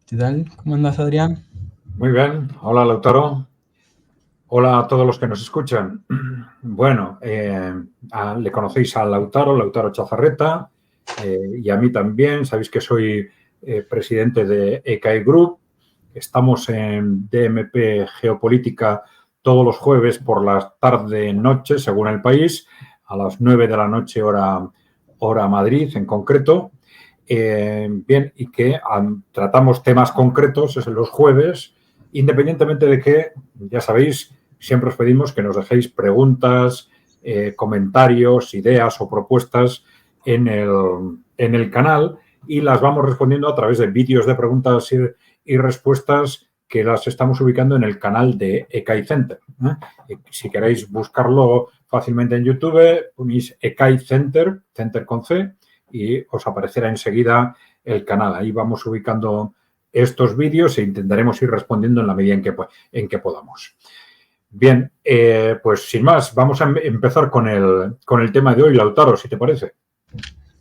¿Qué tal? ¿Cómo andas, Adrián? Muy bien. Hola, Lautaro. Hola a todos los que nos escuchan. Bueno, le conocéis a Lautaro Chazarreta, y a mí también. Sabéis que soy presidente de ECAI Group. Estamos en DMP Geopolítica todos los jueves por la tarde-noche, según el país, a las 9 de la noche, hora Madrid en concreto. Bien, y que tratamos temas concretos es los jueves, independientemente de que, ya sabéis, siempre os pedimos que nos dejéis preguntas, comentarios, ideas o propuestas en el canal y las vamos respondiendo a través de vídeos de preguntas y respuestas que las estamos ubicando en el canal de ECAI Center. Si queréis buscarlo fácilmente en YouTube, ponéis ECAI Center, Center con C, y os aparecerá enseguida el canal. Ahí vamos ubicando estos vídeos e intentaremos ir respondiendo en la medida en que podamos. Bien, pues sin más, vamos a empezar con el tema de hoy, Lautaro, si te parece.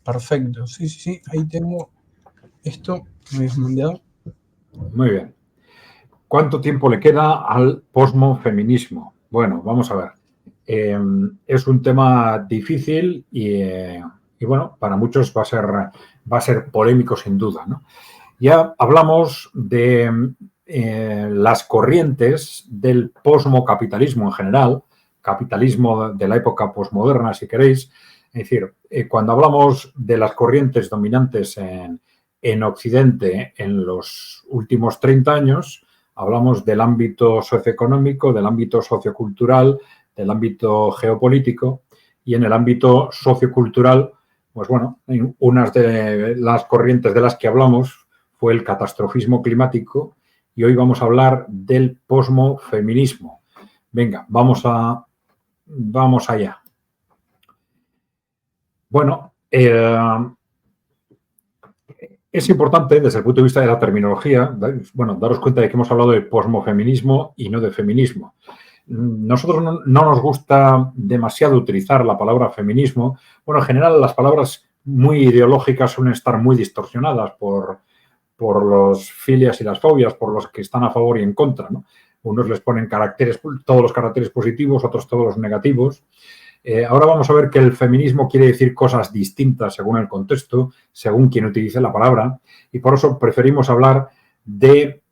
Perfecto, sí. Ahí tengo esto que me habías mandado. Muy bien. ¿Cuánto tiempo le queda al posmofeminismo? Bueno, vamos a ver. Es un tema difícil y bueno, para muchos va a ser polémico sin duda, ¿no? Ya hablamos de las corrientes del posmocapitalismo en general, capitalismo de la época posmoderna, si queréis. Es decir, cuando hablamos de las corrientes dominantes en Occidente en los últimos 30 años, hablamos del ámbito socioeconómico, del ámbito sociocultural, del ámbito geopolítico, y en el ámbito sociocultural, pues bueno, unas de las corrientes de las que hablamos fue el catastrofismo climático y hoy vamos a hablar del posmofeminismo. Venga, vamos allá. Bueno, es importante desde el punto de vista de la terminología, bueno, daros cuenta de que hemos hablado de posmofeminismo y no de feminismo. Nosotros no nos gusta demasiado utilizar la palabra feminismo. Bueno, en general las palabras muy ideológicas suelen estar muy distorsionadas por los filias y las fobias, por los que están a favor y en contra, ¿no? Unos les ponen todos los caracteres positivos, otros todos los negativos. Ahora vamos a ver que el feminismo quiere decir cosas distintas según el contexto, según quien utilice la palabra, y por eso preferimos hablar del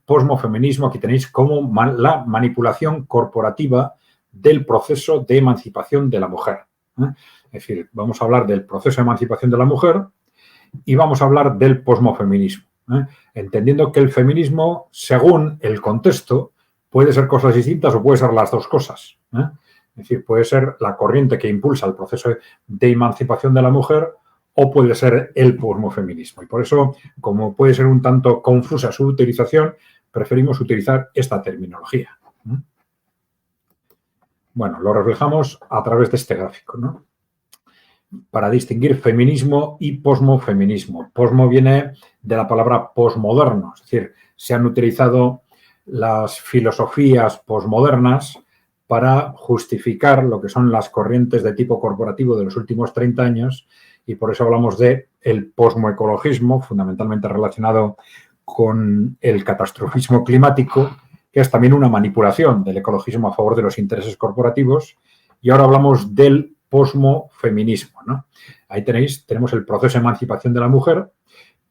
posmofeminismo. Aquí tenéis como la manipulación corporativa del proceso de emancipación de la mujer. Es decir, vamos a hablar del proceso de emancipación de la mujer y vamos a hablar del posmofeminismo, entendiendo que el feminismo, según el contexto, puede ser cosas distintas o puede ser las dos cosas. Es decir, puede ser la corriente que impulsa el proceso de emancipación de la mujer o puede ser el posmofeminismo. Y por eso, como puede ser un tanto confusa su utilización, preferimos utilizar esta terminología. Bueno, lo reflejamos a través de este gráfico, ¿no? Para distinguir feminismo y posmofeminismo. Posmo viene de la palabra posmoderno, es decir, se han utilizado las filosofías posmodernas para justificar lo que son las corrientes de tipo corporativo de los últimos 30 años y por eso hablamos de el posmoecologismo, fundamentalmente relacionado con el catastrofismo climático, que es también una manipulación del ecologismo a favor de los intereses corporativos, y ahora hablamos del posmofeminismo, ¿no? Ahí tenemos el proceso de emancipación de la mujer,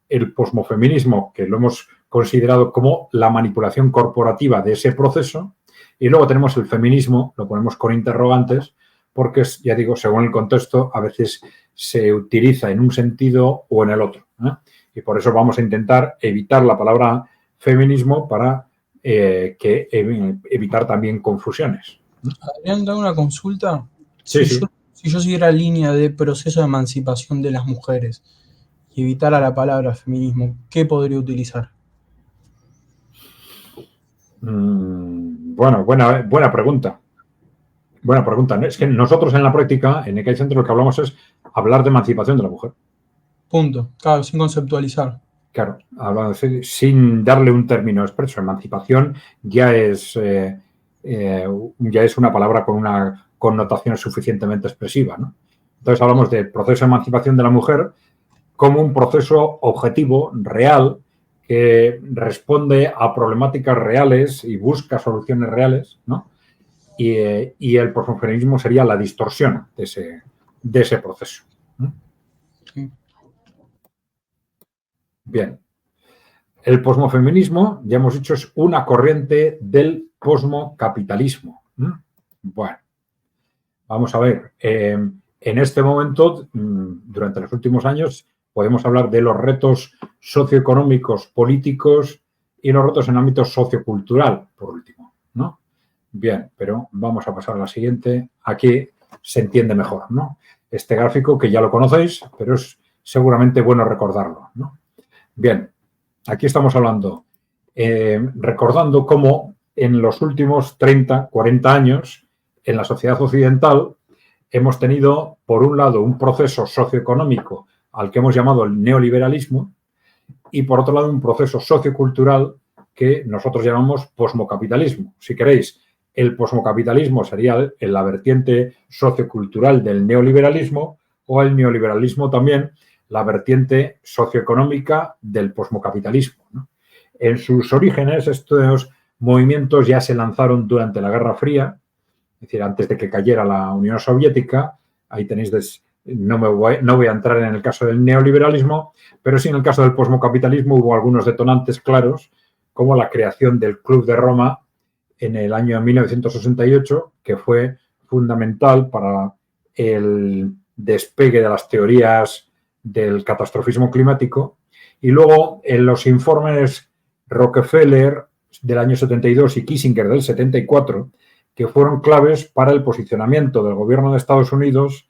el posmofeminismo, que lo hemos considerado como la manipulación corporativa de ese proceso, y luego tenemos el feminismo, lo ponemos con interrogantes, porque, ya digo, según el contexto, a veces se utiliza en un sentido o en el otro, ¿no? Y por eso vamos a intentar evitar la palabra feminismo para evitar también confusiones. Adrián, tengo una consulta. Sí. Si yo siguiera la línea de proceso de emancipación de las mujeres y evitara la palabra feminismo, ¿qué podría utilizar? Bueno, buena pregunta. Buena pregunta. Es que nosotros en la práctica, en ECAI Center, lo que hablamos es hablar de emancipación de la mujer. Punto. Claro, sin conceptualizar. Claro, sin darle un término expreso. Emancipación ya es una palabra con una connotación suficientemente expresiva, ¿no? Entonces hablamos del proceso de emancipación de la mujer como un proceso objetivo, real, que responde a problemáticas reales y busca soluciones reales, ¿no? Y el posmofeminismo sería la distorsión de ese proceso, ¿no? Sí. Bien. El posmofeminismo, ya hemos dicho, es una corriente del posmocapitalismo. Bueno, vamos a ver. En este momento, durante los últimos años, podemos hablar de los retos socioeconómicos, políticos y los retos en ámbito sociocultural, por último, ¿no? Bien, pero vamos a pasar a la siguiente. Aquí se entiende mejor, ¿no? Este gráfico que ya lo conocéis, pero es seguramente bueno recordarlo, ¿no? Bien, aquí estamos hablando, recordando cómo en los últimos 30, 40 años, en la sociedad occidental, hemos tenido, por un lado, un proceso socioeconómico al que hemos llamado el neoliberalismo y, por otro lado, un proceso sociocultural que nosotros llamamos posmocapitalismo. Si queréis, el posmocapitalismo sería la vertiente sociocultural del neoliberalismo o el neoliberalismo también la vertiente socioeconómica del posmocapitalismo, ¿no? En sus orígenes, estos movimientos ya se lanzaron durante la Guerra Fría, es decir, antes de que cayera la Unión Soviética. Ahí tenéis, no voy a entrar en el caso del neoliberalismo, pero sí en el caso del posmocapitalismo hubo algunos detonantes claros, como la creación del Club de Roma en el año 1968, que fue fundamental para el despegue de las teorías del catastrofismo climático. Y luego en los informes Rockefeller del año 72 y Kissinger del 74, que fueron claves para el posicionamiento del gobierno de Estados Unidos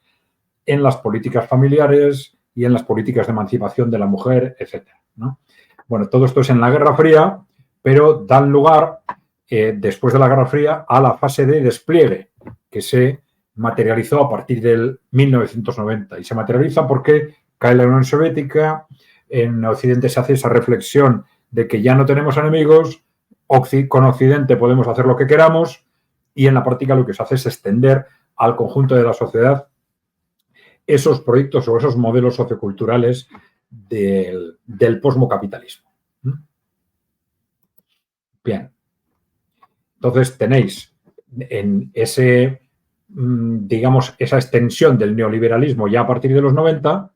en las políticas familiares y en las políticas de emancipación de la mujer, etc., ¿no? Bueno, todo esto es en la Guerra Fría, pero dan lugar, después de la Guerra Fría, a la fase de despliegue, que se materializó a partir del 1990. Y se materializa porque cae la Unión Soviética, en Occidente se hace esa reflexión de que ya no tenemos enemigos, con Occidente podemos hacer lo que queramos, y en la práctica lo que se hace es extender al conjunto de la sociedad esos proyectos o esos modelos socioculturales del posmocapitalismo. Bien. Entonces tenéis en ese, digamos, esa extensión del neoliberalismo ya a partir de los 90,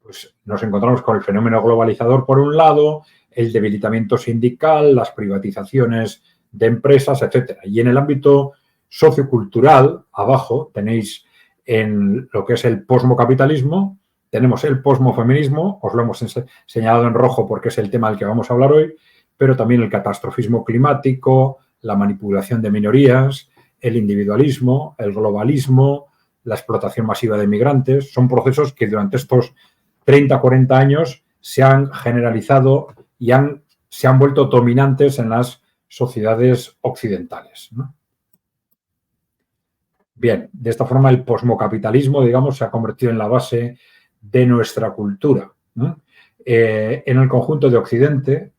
pues nos encontramos con el fenómeno globalizador por un lado, el debilitamiento sindical, las privatizaciones de empresas, etcétera. Y en el ámbito sociocultural, abajo tenéis en lo que es el posmocapitalismo, tenemos el posmofeminismo, os lo hemos señalado en rojo porque es el tema del que vamos a hablar hoy, pero también el catastrofismo climático, la manipulación de minorías, el individualismo, el globalismo, la explotación masiva de migrantes. Son procesos que durante estos 30, 40 años se han generalizado y se han vuelto dominantes en las sociedades occidentales, ¿no? Bien, de esta forma el posmocapitalismo, digamos, se ha convertido en la base de nuestra cultura, ¿no? En el conjunto de Occidente,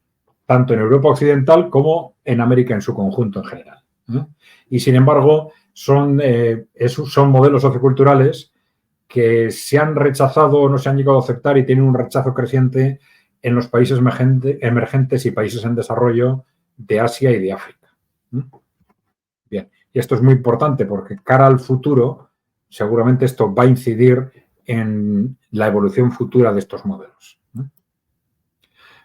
tanto en Europa Occidental como en América en su conjunto en general, ¿no? Y sin embargo, son modelos socioculturales que se han rechazado o no se han llegado a aceptar y tienen un rechazo creciente en los países emergentes y países en desarrollo de Asia y de África. Bien, y esto es muy importante porque cara al futuro, seguramente esto va a incidir en la evolución futura de estos modelos.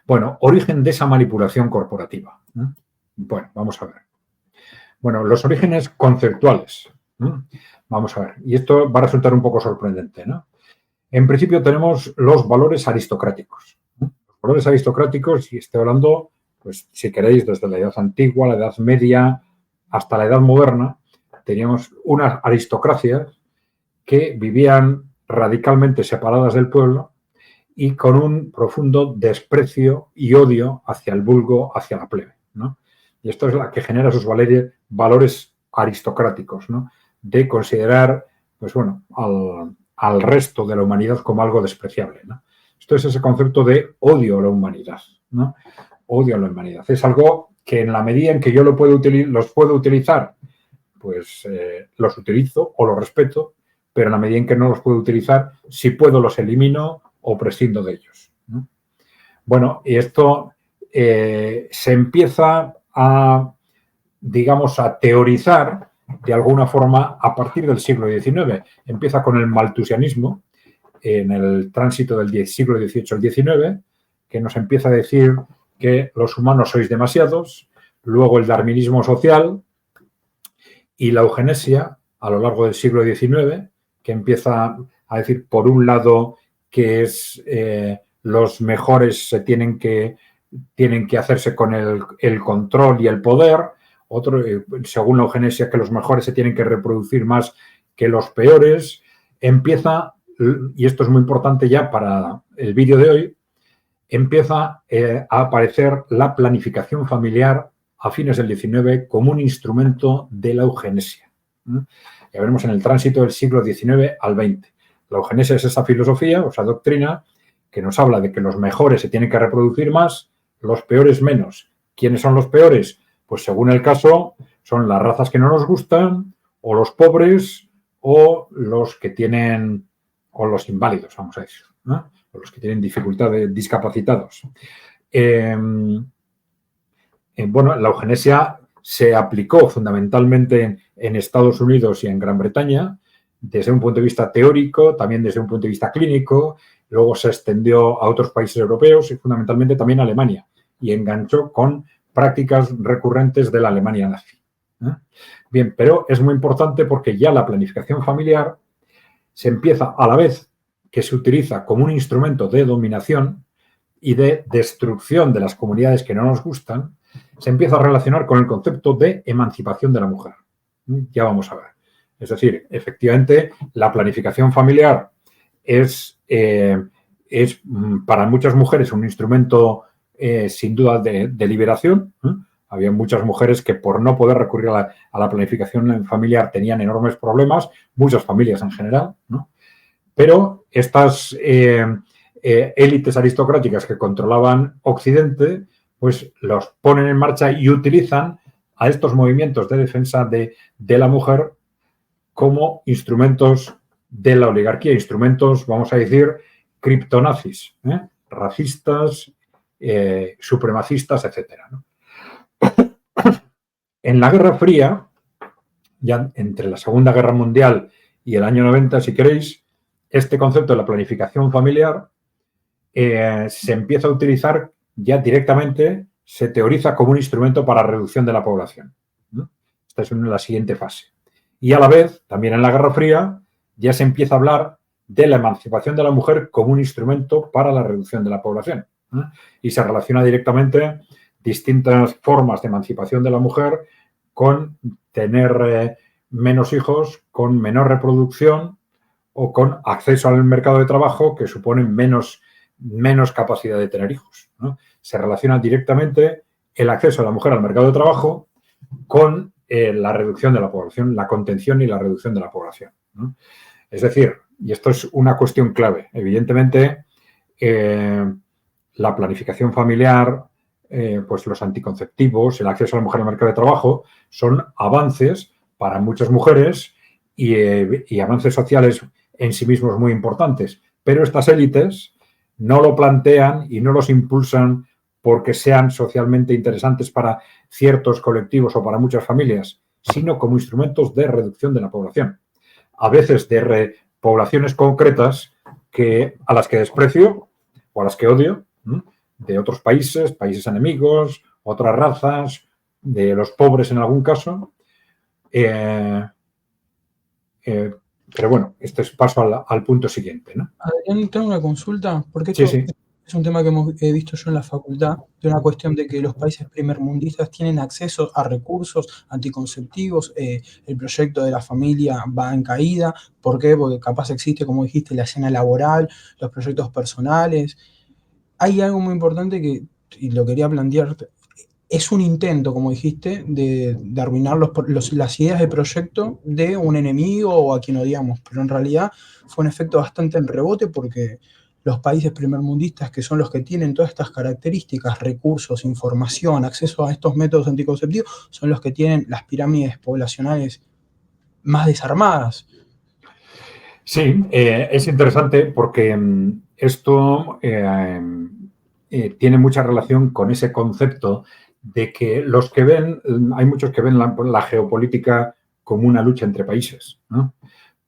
Bueno, origen de esa manipulación corporativa. Bueno, vamos a ver. Bueno, los orígenes conceptuales. Vamos a ver. Y esto va a resultar un poco sorprendente, ¿no? En principio tenemos los valores aristocráticos. Los valores aristocráticos, y estoy hablando, pues si queréis, desde la Edad Antigua, la Edad Media, hasta la Edad Moderna, teníamos unas aristocracias que vivían radicalmente separadas del pueblo y con un profundo desprecio y odio hacia el vulgo, hacia la plebe, ¿no? Y esto es la que genera esos valores aristocráticos, ¿no? De considerar, pues bueno, al resto de la humanidad como algo despreciable, ¿no? Esto es ese concepto de odio a la humanidad, ¿no? Odio a la humanidad. Es algo que en la medida en que yo los puedo utilizar, pues los utilizo o los respeto, pero en la medida en que no los puedo utilizar, si puedo los elimino o prescindo de ellos, ¿no? Bueno, y esto se empieza a, digamos, a teorizar de alguna forma a partir del siglo XIX. Empieza con el maltusianismo en el tránsito del siglo XVIII al XIX, que nos empieza a decir que los humanos sois demasiados, luego el darwinismo social y la eugenesia a lo largo del siglo XIX, que empieza a decir, por un lado, que es los mejores se tienen que hacerse con el control y el poder, otro, según la eugenesia, que los mejores se tienen que reproducir más que los peores. Empieza, y esto es muy importante ya para el vídeo de hoy, empieza a aparecer la planificación familiar a fines del XIX como un instrumento de la eugenesia. Ya veremos en el tránsito del siglo XIX al XX. La eugenesia es esa filosofía, o esa doctrina, que nos habla de que los mejores se tienen que reproducir más, los peores menos. ¿Quiénes son los peores? Pues según el caso, son las razas que no nos gustan, o los pobres, o los que tienen, o los inválidos, vamos a decir, ¿no? O los que tienen dificultades, discapacitados. Bueno, la eugenesia se aplicó fundamentalmente en Estados Unidos y en Gran Bretaña, desde un punto de vista teórico, también desde un punto de vista clínico, luego se extendió a otros países europeos y fundamentalmente también a Alemania, y enganchó con prácticas recurrentes de la Alemania nazi. Bien, pero es muy importante porque ya la planificación familiar se empieza a la vez que se utiliza como un instrumento de dominación y de destrucción de las comunidades que no nos gustan, se empieza a relacionar con el concepto de emancipación de la mujer. Ya vamos a ver. Es decir, efectivamente, la planificación familiar es para muchas mujeres un instrumento sin duda de liberación. Había muchas mujeres que por no poder recurrir a la planificación familiar tenían enormes problemas, muchas familias en general, ¿no? Pero estas élites aristocráticas que controlaban Occidente, pues los ponen en marcha y utilizan a estos movimientos de defensa de la mujer como instrumentos de la oligarquía, instrumentos, vamos a decir, criptonazis, racistas, supremacistas, etcétera, ¿no? En la Guerra Fría, ya entre la Segunda Guerra Mundial y el año 90, si queréis, este concepto de la planificación familiar se empieza a utilizar ya directamente, se teoriza como un instrumento para reducción de la población. Esta es la siguiente fase. Y a la vez, también en la Guerra Fría, ya se empieza a hablar de la emancipación de la mujer como un instrumento para la reducción de la población. Y se relaciona directamente distintas formas de emancipación de la mujer con tener menos hijos, con menor reproducción o con acceso al mercado de trabajo que suponen menos capacidad de tener hijos, ¿no? Se relaciona directamente el acceso de la mujer al mercado de trabajo con la reducción de la población, la contención y la reducción de la población, ¿no? Es decir, y esto es una cuestión clave, evidentemente la planificación familiar, pues los anticonceptivos, el acceso a la mujer al mercado de trabajo son avances para muchas mujeres y avances sociales en sí mismos muy importantes, pero estas élites no lo plantean y no los impulsan porque sean socialmente interesantes para ciertos colectivos o para muchas familias, sino como instrumentos de reducción de la población. A veces de poblaciones concretas a las que desprecio o a las que odio, de otros países enemigos, otras razas, de los pobres en algún caso. Pero bueno, este es paso al punto siguiente, ¿no? Adrián, tengo una consulta, porque esto Sí. es un tema que he visto yo en la facultad, de una cuestión de que los países primermundistas tienen acceso a recursos anticonceptivos, el proyecto de la familia va en caída. ¿Por qué? Porque capaz existe, como dijiste, la escena laboral, los proyectos personales. Hay algo muy importante y lo quería plantear, es un intento, como dijiste, de arruinar las ideas de proyecto de un enemigo o a quien odiamos, pero en realidad fue un efecto bastante en rebote porque los países primermundistas, que son los que tienen todas estas características, recursos, información, acceso a estos métodos anticonceptivos, son los que tienen las pirámides poblacionales más desarmadas. Sí, es interesante porque esto tiene mucha relación con ese concepto de que los que ven, hay muchos que ven la geopolítica como una lucha entre países, ¿no?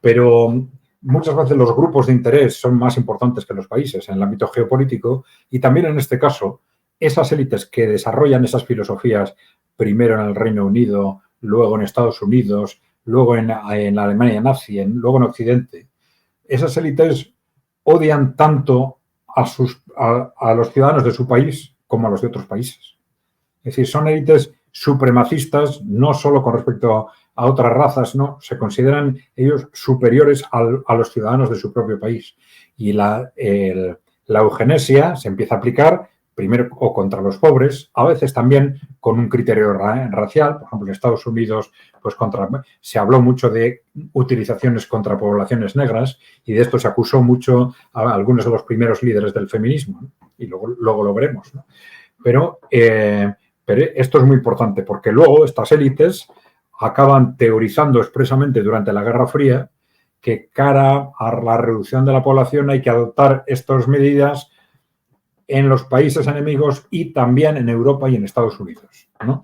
Pero muchas veces los grupos de interés son más importantes que los países en el ámbito geopolítico y también en este caso esas élites que desarrollan esas filosofías primero en el Reino Unido, luego en Estados Unidos, luego en la Alemania nazi, luego en Occidente, esas élites odian tanto a los ciudadanos de su país como a los de otros países. Es decir, son élites supremacistas, no solo con respecto a otras razas, no, se consideran ellos superiores a los ciudadanos de su propio país. Y la eugenesia se empieza a aplicar primero o contra los pobres, a veces también con un criterio racial. Por ejemplo, en Estados Unidos pues se habló mucho de utilizaciones contra poblaciones negras y de esto se acusó mucho a algunos de los primeros líderes del feminismo, ¿no? Y luego lo veremos, ¿no? Pero esto es muy importante porque luego estas élites acaban teorizando expresamente durante la Guerra Fría que cara a la reducción de la población hay que adoptar estas medidas en los países enemigos y también en Europa y en Estados Unidos, ¿no?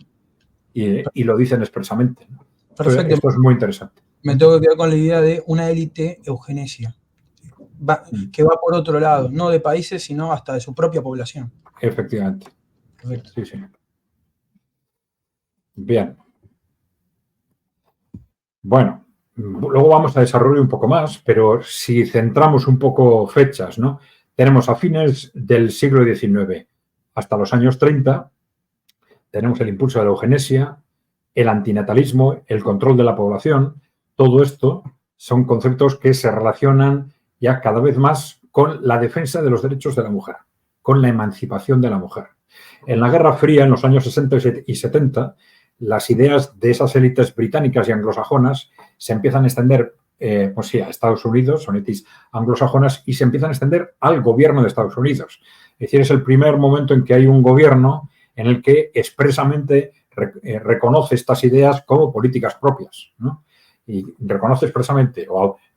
Y lo dicen expresamente, ¿no? Perfecto. Esto es muy interesante. Me tengo que quedar con la idea de una élite eugenesia, que va por otro lado, no de países, sino hasta de su propia población. Efectivamente. Perfecto. Sí, sí. Bien. Bueno, luego vamos a desarrollar un poco más, pero si centramos un poco fechas, ¿no? Tenemos a fines del siglo XIX hasta los años 30, tenemos el impulso de la eugenesia, el antinatalismo, el control de la población. Todo esto son conceptos que se relacionan ya cada vez más con la defensa de los derechos de la mujer, con la emancipación de la mujer. En la Guerra Fría, en los años 60 y 70, las ideas de esas élites británicas y anglosajonas se empiezan a extender pues sí, a Estados Unidos, son élites anglosajonas, y se empiezan a extender al gobierno de Estados Unidos. Es decir, es el primer momento en que hay un gobierno en el que expresamente reconoce estas ideas como políticas propias, ¿no? Y reconoce expresamente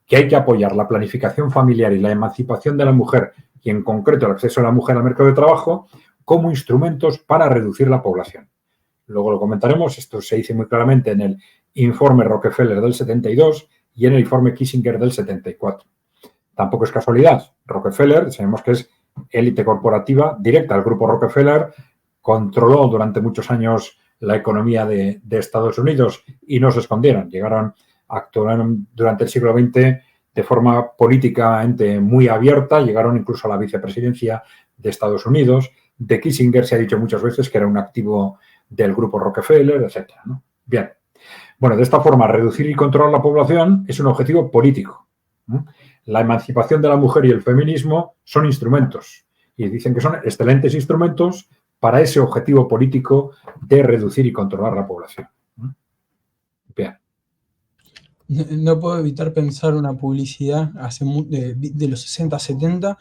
que hay que apoyar la planificación familiar y la emancipación de la mujer, y en concreto el acceso de la mujer al mercado de trabajo, como instrumentos para reducir la población. Luego lo comentaremos, esto se dice muy claramente en el informe Rockefeller del 72 y en el informe Kissinger del 74. Tampoco es casualidad. Rockefeller, sabemos que es élite corporativa directa. El grupo Rockefeller controló durante muchos años la economía de Estados Unidos y no se escondieron. Actuaron durante el siglo XX de forma políticamente muy abierta, llegaron incluso a la vicepresidencia de Estados Unidos. De Kissinger se ha dicho muchas veces que era un activo del grupo Rockefeller, etc., ¿no? Bien. Bueno, de esta forma, reducir y controlar la población es un objetivo político, ¿no? La emancipación de la mujer y el feminismo son instrumentos y dicen que son excelentes instrumentos para ese objetivo político de reducir y controlar la población. Bien. No puedo evitar pensar una publicidad de los 60, 70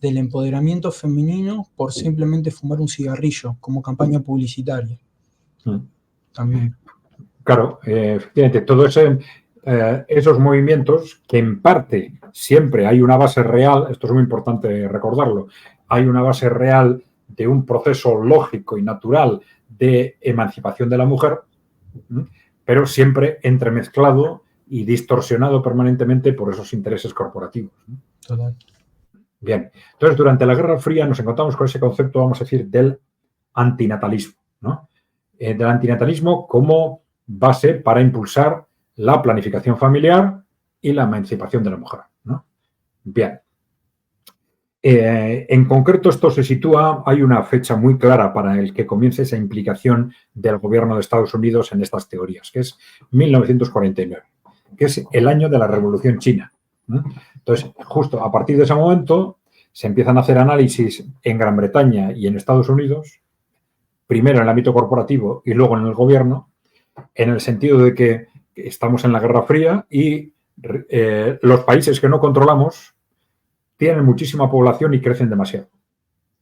del empoderamiento femenino por simplemente fumar un cigarrillo como campaña publicitaria. También. Claro, efectivamente, todos esos movimientos que en parte siempre hay una base real, esto es muy importante recordarlo, hay una base real de un proceso lógico y natural de emancipación de la mujer, pero siempre entremezclado y distorsionado permanentemente por esos intereses corporativos. Total. Bien, entonces durante la Guerra Fría nos encontramos con ese concepto, vamos a decir, del antinatalismo, ¿no? Del antinatalismo como base para impulsar la planificación familiar y la emancipación de la mujer, ¿no? Bien. En concreto, esto se sitúa, hay una fecha muy clara para el que comience esa implicación del gobierno de Estados Unidos en estas teorías, que es 1949, que es el año de la Revolución China, ¿no? Entonces, justo a partir de ese momento se empiezan a hacer análisis en Gran Bretaña y en Estados Unidos, primero en el ámbito corporativo y luego en el gobierno, en el sentido de que estamos en la Guerra Fría y los países que no controlamos tienen muchísima población y crecen demasiado.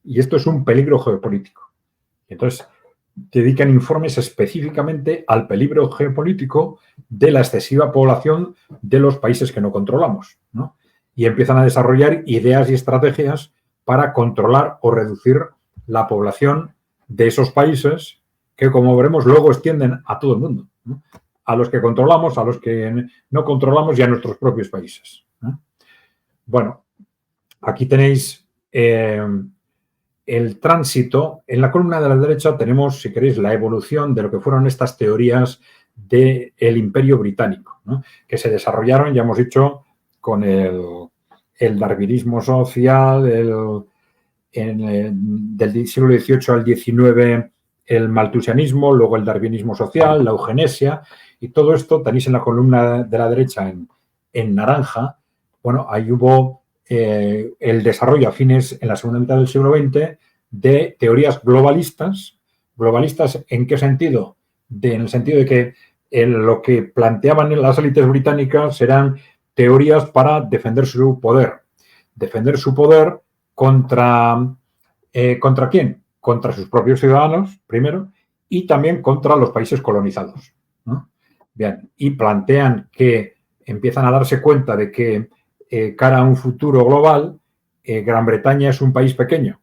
Y esto es un peligro geopolítico. Entonces, dedican informes específicamente al peligro geopolítico de la excesiva población de los países que no controlamos, ¿no? Y empiezan a desarrollar ideas y estrategias para controlar o reducir la población de esos países que, como veremos, luego extienden a todo el mundo, ¿no? A los que controlamos, a los que no controlamos y a nuestros propios países, ¿no? Bueno, aquí tenéis el tránsito. En la columna de la derecha tenemos, si queréis, la evolución de lo que fueron estas teorías del Imperio Británico, ¿no? Que se desarrollaron, ya hemos dicho, con el darwinismo social, del siglo XVIII al XIX, el malthusianismo, luego el darwinismo social, la eugenesia, y todo esto tenéis en la columna de la derecha en naranja. Bueno, ahí hubo el desarrollo en la segunda mitad del siglo XX de teorías globalistas. ¿Globalistas en qué sentido? En el sentido de que lo que planteaban las élites británicas eran teorías para defender su poder. Defender su poder ¿contra quién? Contra sus propios ciudadanos, primero, y también contra los países colonizados, ¿no? Bien, y plantean que empiezan a darse cuenta de que cara a un futuro global, Gran Bretaña es un país pequeño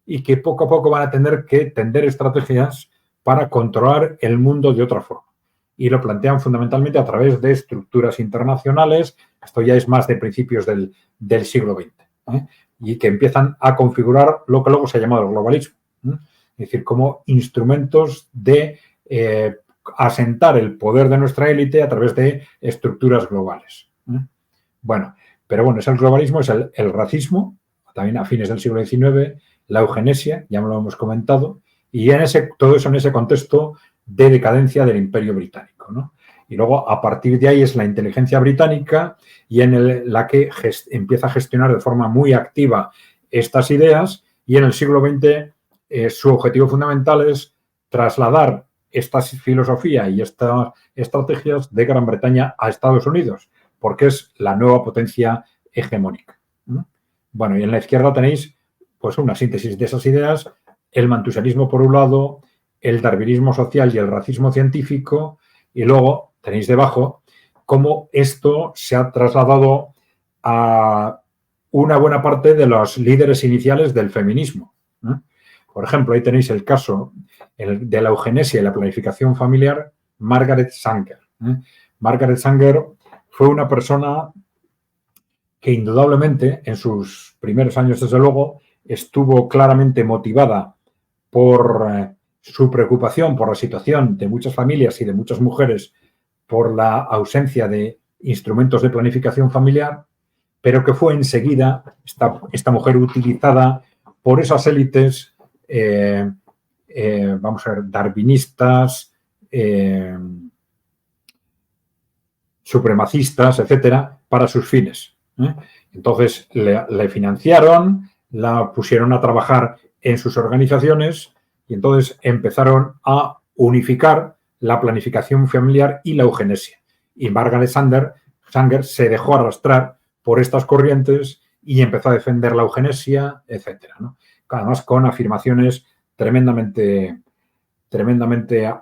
y que poco a poco van a tener que tender estrategias para controlar el mundo de otra forma. Y lo plantean fundamentalmente a través de estructuras internacionales. Esto ya es más de principios del siglo XX, ¿eh? Y que empiezan a configurar lo que luego se ha llamado el globalismo, ¿eh? Es decir, como instrumentos de asentar el poder de nuestra élite a través de estructuras globales, ¿eh? Bueno, pero bueno, es el globalismo, es el racismo, también a fines del siglo XIX, la eugenesia, ya lo hemos comentado, y todo eso en ese contexto de decadencia del Imperio Británico, ¿no? Y luego, a partir de ahí, es la inteligencia británica y la que empieza a gestionar de forma muy activa estas ideas, y en el siglo XX su objetivo fundamental es trasladar esta filosofía y estas estrategias de Gran Bretaña a Estados Unidos, porque es la nueva potencia hegemónica, ¿no? Bueno, y en la izquierda tenéis pues una síntesis de esas ideas: el malthusianismo por un lado, el darwinismo social y el racismo científico, y luego tenéis debajo cómo esto se ha trasladado a una buena parte de los líderes iniciales del feminismo, ¿eh? Por ejemplo, ahí tenéis el caso de la eugenesia y la planificación familiar, Margaret Sanger, ¿eh? Margaret Sanger fue una persona que indudablemente en sus primeros años, desde luego, estuvo claramente motivada por su preocupación por la situación de muchas familias y de muchas mujeres por la ausencia de instrumentos de planificación familiar, pero que fue enseguida esta mujer utilizada por esas élites, vamos a ver, darwinistas, supremacistas, etcétera, para sus fines, ¿eh? Entonces le financiaron, la pusieron a trabajar en sus organizaciones y entonces empezaron a unificar la planificación familiar y la eugenesia. Y Margaret Sanger se dejó arrastrar por estas corrientes y empezó a defender la eugenesia, etcétera, ¿no? Además, con afirmaciones tremendamente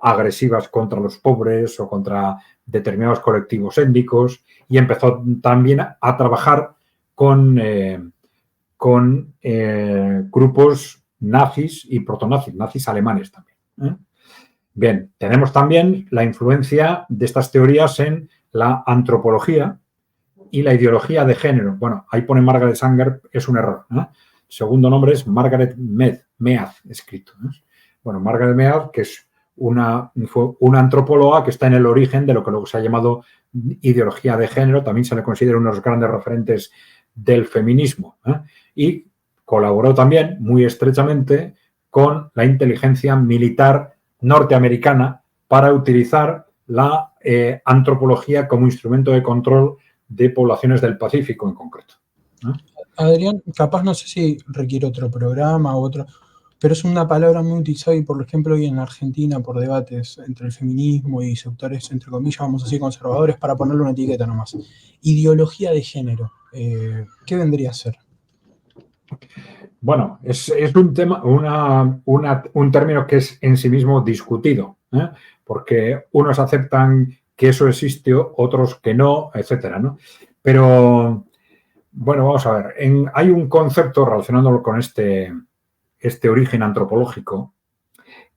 agresivas contra los pobres o contra determinados colectivos étnicos, y empezó también a trabajar con grupos nazis y protonazis, nazis alemanes también, ¿eh? Bien, tenemos también la influencia de estas teorías en la antropología y la ideología de género. Bueno, ahí pone Margaret Sanger, es un error, ¿eh? El segundo nombre es Margaret Mead, escrito, ¿eh? Bueno, Margaret Mead, que es fue una antropóloga que está en el origen de lo que luego se ha llamado ideología de género. También se le considera uno de los grandes referentes del feminismo, ¿eh? Y colaboró también muy estrechamente con la inteligencia militar norteamericana para utilizar la antropología como instrumento de control de poblaciones del Pacífico en concreto, ¿no? Adrián, capaz no sé si requiere otro programa o otro, pero es una palabra muy utilizada y, por ejemplo, hoy en Argentina, por debates entre el feminismo y sectores, entre comillas, vamos a decir conservadores, para ponerle una etiqueta nomás. Ideología de género, ¿qué vendría a ser? Bueno, es un tema, un término que es en sí mismo discutido, ¿eh? Porque unos aceptan que eso existe, otros que no, etcétera, ¿no? Pero, bueno, vamos a ver. Hay un concepto relacionándolo con este este origen antropológico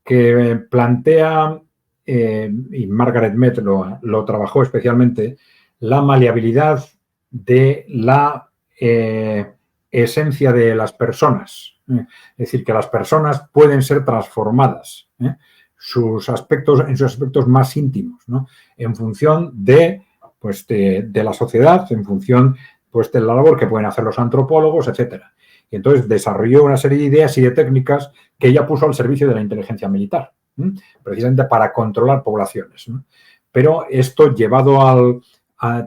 que plantea, y Margaret Mead lo trabajó especialmente, la maleabilidad de la esencia de las personas. Es decir, que las personas pueden ser transformadas en sus aspectos más íntimos, ¿no? En función de la sociedad, en función de la labor que pueden hacer los antropólogos, etcétera. Y entonces desarrolló una serie de ideas y de técnicas que ella puso al servicio de la inteligencia militar, precisamente para controlar poblaciones. Pero esto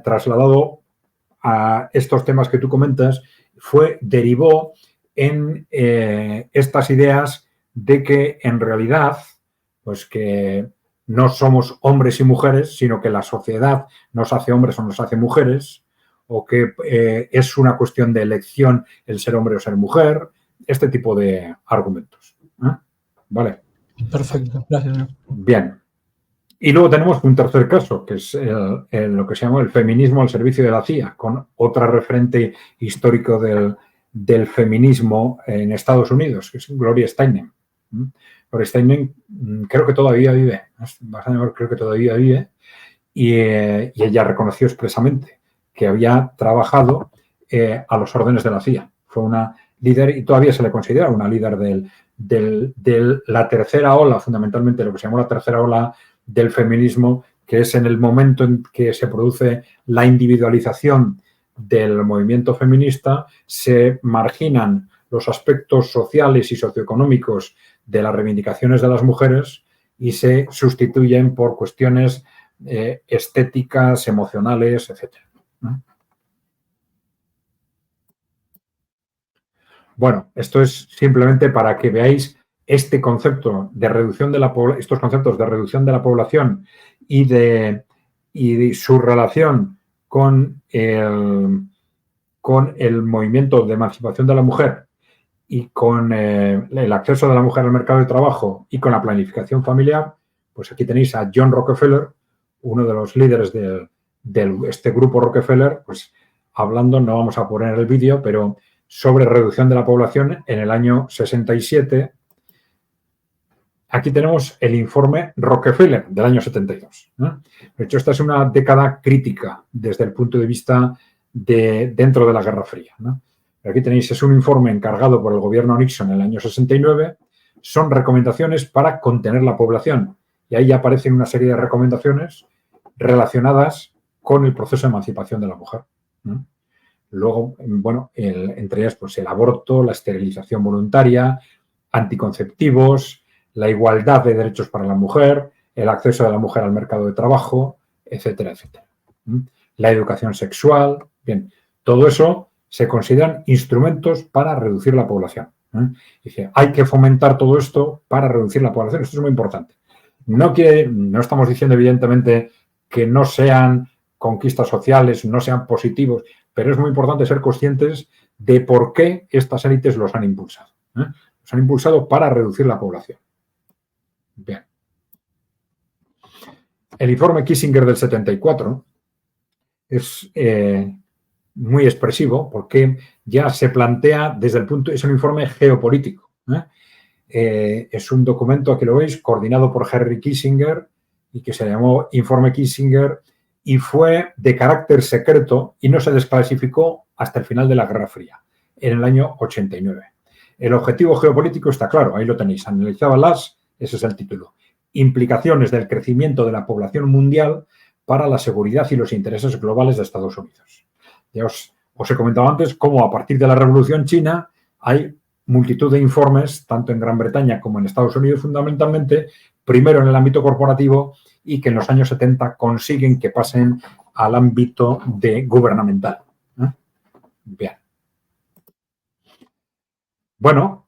trasladado a estos temas que tú comentas, derivó en estas ideas de que en realidad, que no somos hombres y mujeres, sino que la sociedad nos hace hombres o nos hace mujeres, o que es una cuestión de elección el ser hombre o ser mujer, este tipo de argumentos. ¿Vale? Perfecto, gracias. Bien. Y luego tenemos un tercer caso, que es lo que se llama el feminismo al servicio de la CIA, con otra referente histórico del feminismo en Estados Unidos, que es Gloria Steinem. Gloria Steinem creo que todavía vive, creo que todavía vive, y ella reconoció expresamente que había trabajado a los órdenes de la CIA. Fue una líder, y todavía se le considera una líder de la tercera ola, fundamentalmente lo que se llamó la tercera ola del feminismo, que es en el momento en que se produce la individualización del movimiento feminista, se marginan los aspectos sociales y socioeconómicos de las reivindicaciones de las mujeres y se sustituyen por cuestiones estéticas, emocionales, etc. Bueno, esto es simplemente para que veáis este concepto de reducción de estos conceptos de reducción de la población y de su relación con el movimiento de emancipación de la mujer y con el acceso de la mujer al mercado de trabajo y con la planificación familiar. Pues aquí tenéis a John Rockefeller, uno de los líderes de este grupo Rockefeller, pues hablando, no vamos a poner el vídeo, pero sobre reducción de la población en el año 67. Aquí tenemos el informe Rockefeller del año 72. De hecho, esta es una década crítica desde el punto de vista dentro de la Guerra Fría. Aquí tenéis, es un informe encargado por el gobierno Nixon en el año 69. Son recomendaciones para contener la población. Y ahí ya aparecen una serie de recomendaciones relacionadas con el proceso de emancipación de la mujer. Luego, bueno, entre ellas, pues el aborto, la esterilización voluntaria, anticonceptivos, la igualdad de derechos para la mujer, el acceso de la mujer al mercado de trabajo, etcétera, etcétera. La educación sexual, bien, todo eso se consideran instrumentos para reducir la población. Dice, hay que fomentar todo esto para reducir la población. Esto es muy importante. No estamos diciendo, evidentemente, que no sean conquistas sociales, no sean positivos, pero es muy importante ser conscientes de por qué estas élites los han impulsado. Los han impulsado para reducir la población. Bien. El informe Kissinger del 74 es muy expresivo porque ya se plantea desde el punto, es un informe geopolítico. Es un documento, aquí lo veis, coordinado por Henry Kissinger y que se llamó Informe Kissinger y fue de carácter secreto y no se desclasificó hasta el final de la Guerra Fría, en el año 89. El objetivo geopolítico está claro, ahí lo tenéis, analizaba ese es el título, implicaciones del crecimiento de la población mundial para la seguridad y los intereses globales de Estados Unidos. Ya os he comentado antes cómo a partir de la Revolución China hay multitud de informes, tanto en Gran Bretaña como en Estados Unidos fundamentalmente, primero en el ámbito corporativo y que en los años 70 consiguen que pasen al ámbito gubernamental. Bien. Bueno,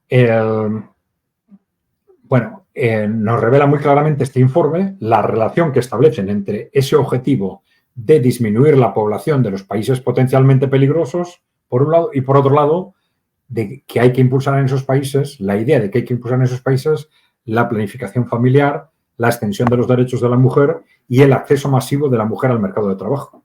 nos revela muy claramente este informe la relación que establecen entre ese objetivo de disminuir la población de los países potencialmente peligrosos, por un lado, y por otro lado, de que hay que impulsar en esos países, la idea de que hay que impulsar en esos países la planificación familiar, la extensión de los derechos de la mujer y el acceso masivo de la mujer al mercado de trabajo.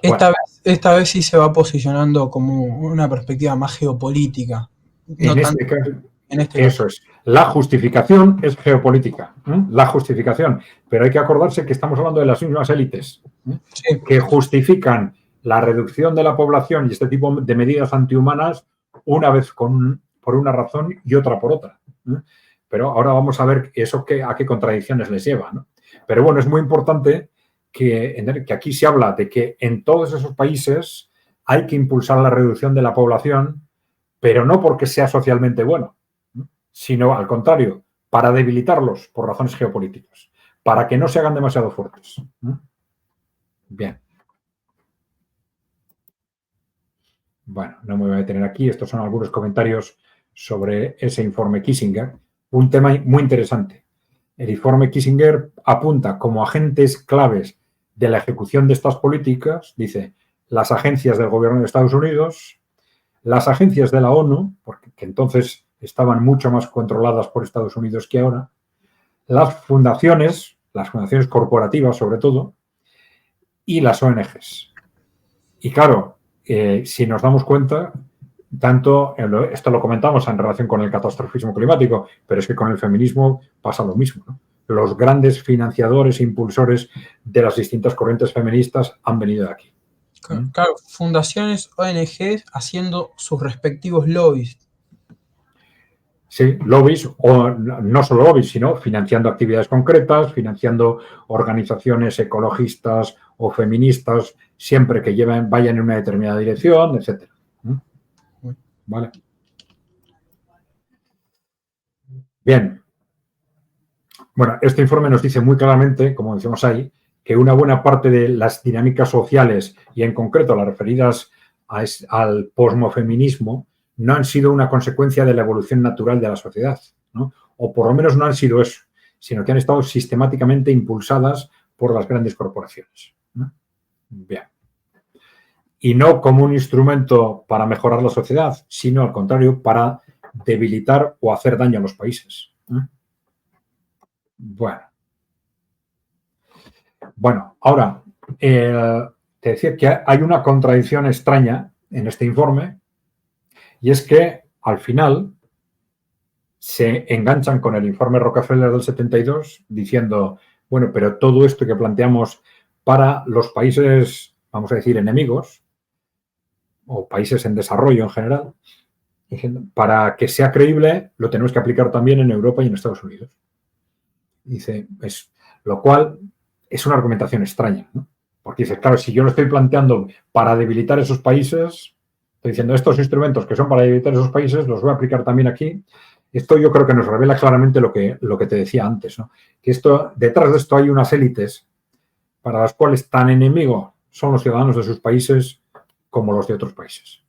Esta vez esta vez sí se va posicionando como una perspectiva más geopolítica, no En tanto este caso, en este caso. eso es. La justificación es geopolítica, la justificación. Pero hay que acordarse que estamos hablando de las mismas élites Sí, que justifican la reducción de la población y este tipo de medidas antihumanas una vez por una razón y otra por otra. Pero ahora vamos a ver eso a qué contradicciones les lleva, ¿no? Pero bueno, es muy importante que aquí se habla de que en todos esos países hay que impulsar la reducción de la población, pero no porque sea socialmente bueno, sino al contrario, para debilitarlos por razones geopolíticas, para que no se hagan demasiado fuertes. Bien. Bueno, no me voy a detener aquí. Estos son algunos comentarios sobre ese informe Kissinger. Un tema muy interesante. El informe Kissinger apunta como agentes claves de la ejecución de estas políticas, dice, las agencias del gobierno de Estados Unidos, las agencias de la ONU, porque entonces estaban mucho más controladas por Estados Unidos que ahora, las fundaciones corporativas sobre todo, y las ONGs. Y claro, si nos damos cuenta, esto lo comentamos en relación con el catastrofismo climático, pero es que con el feminismo pasa lo mismo, ¿no? Los grandes financiadores e impulsores de las distintas corrientes feministas han venido de aquí. Claro, fundaciones, ONGs haciendo sus respectivos lobbies. Sí, lobbies, o no solo lobbies, sino financiando actividades concretas, financiando organizaciones ecologistas o feministas, siempre que vayan en una determinada dirección, etc. ¿Vale? Bien. Bueno, este informe nos dice muy claramente, como decimos ahí, que una buena parte de las dinámicas sociales y en concreto las referidas al posmofeminismo no han sido una consecuencia de la evolución natural de la sociedad, ¿no? O por lo menos no han sido eso, sino que han estado sistemáticamente impulsadas por las grandes corporaciones, ¿no? Bien. Y no como un instrumento para mejorar la sociedad, sino al contrario, para debilitar o hacer daño a los países, ¿no? Bueno, ahora, te decía que hay una contradicción extraña en este informe y es que al final se enganchan con el informe Rockefeller del 72 diciendo, bueno, pero todo esto que planteamos para los países, vamos a decir, enemigos o países en desarrollo en general, para que sea creíble lo tenemos que aplicar también en Europa y en Estados Unidos. Dice, lo cual es una argumentación extraña, ¿no? Porque dice, claro, si yo lo estoy planteando para debilitar esos países, estoy diciendo estos instrumentos que son para debilitar esos países, los voy a aplicar también aquí. Esto yo creo que nos revela claramente lo que te decía antes, ¿no? Que detrás de esto hay unas élites para las cuales tan enemigo son los ciudadanos de sus países como los de otros países.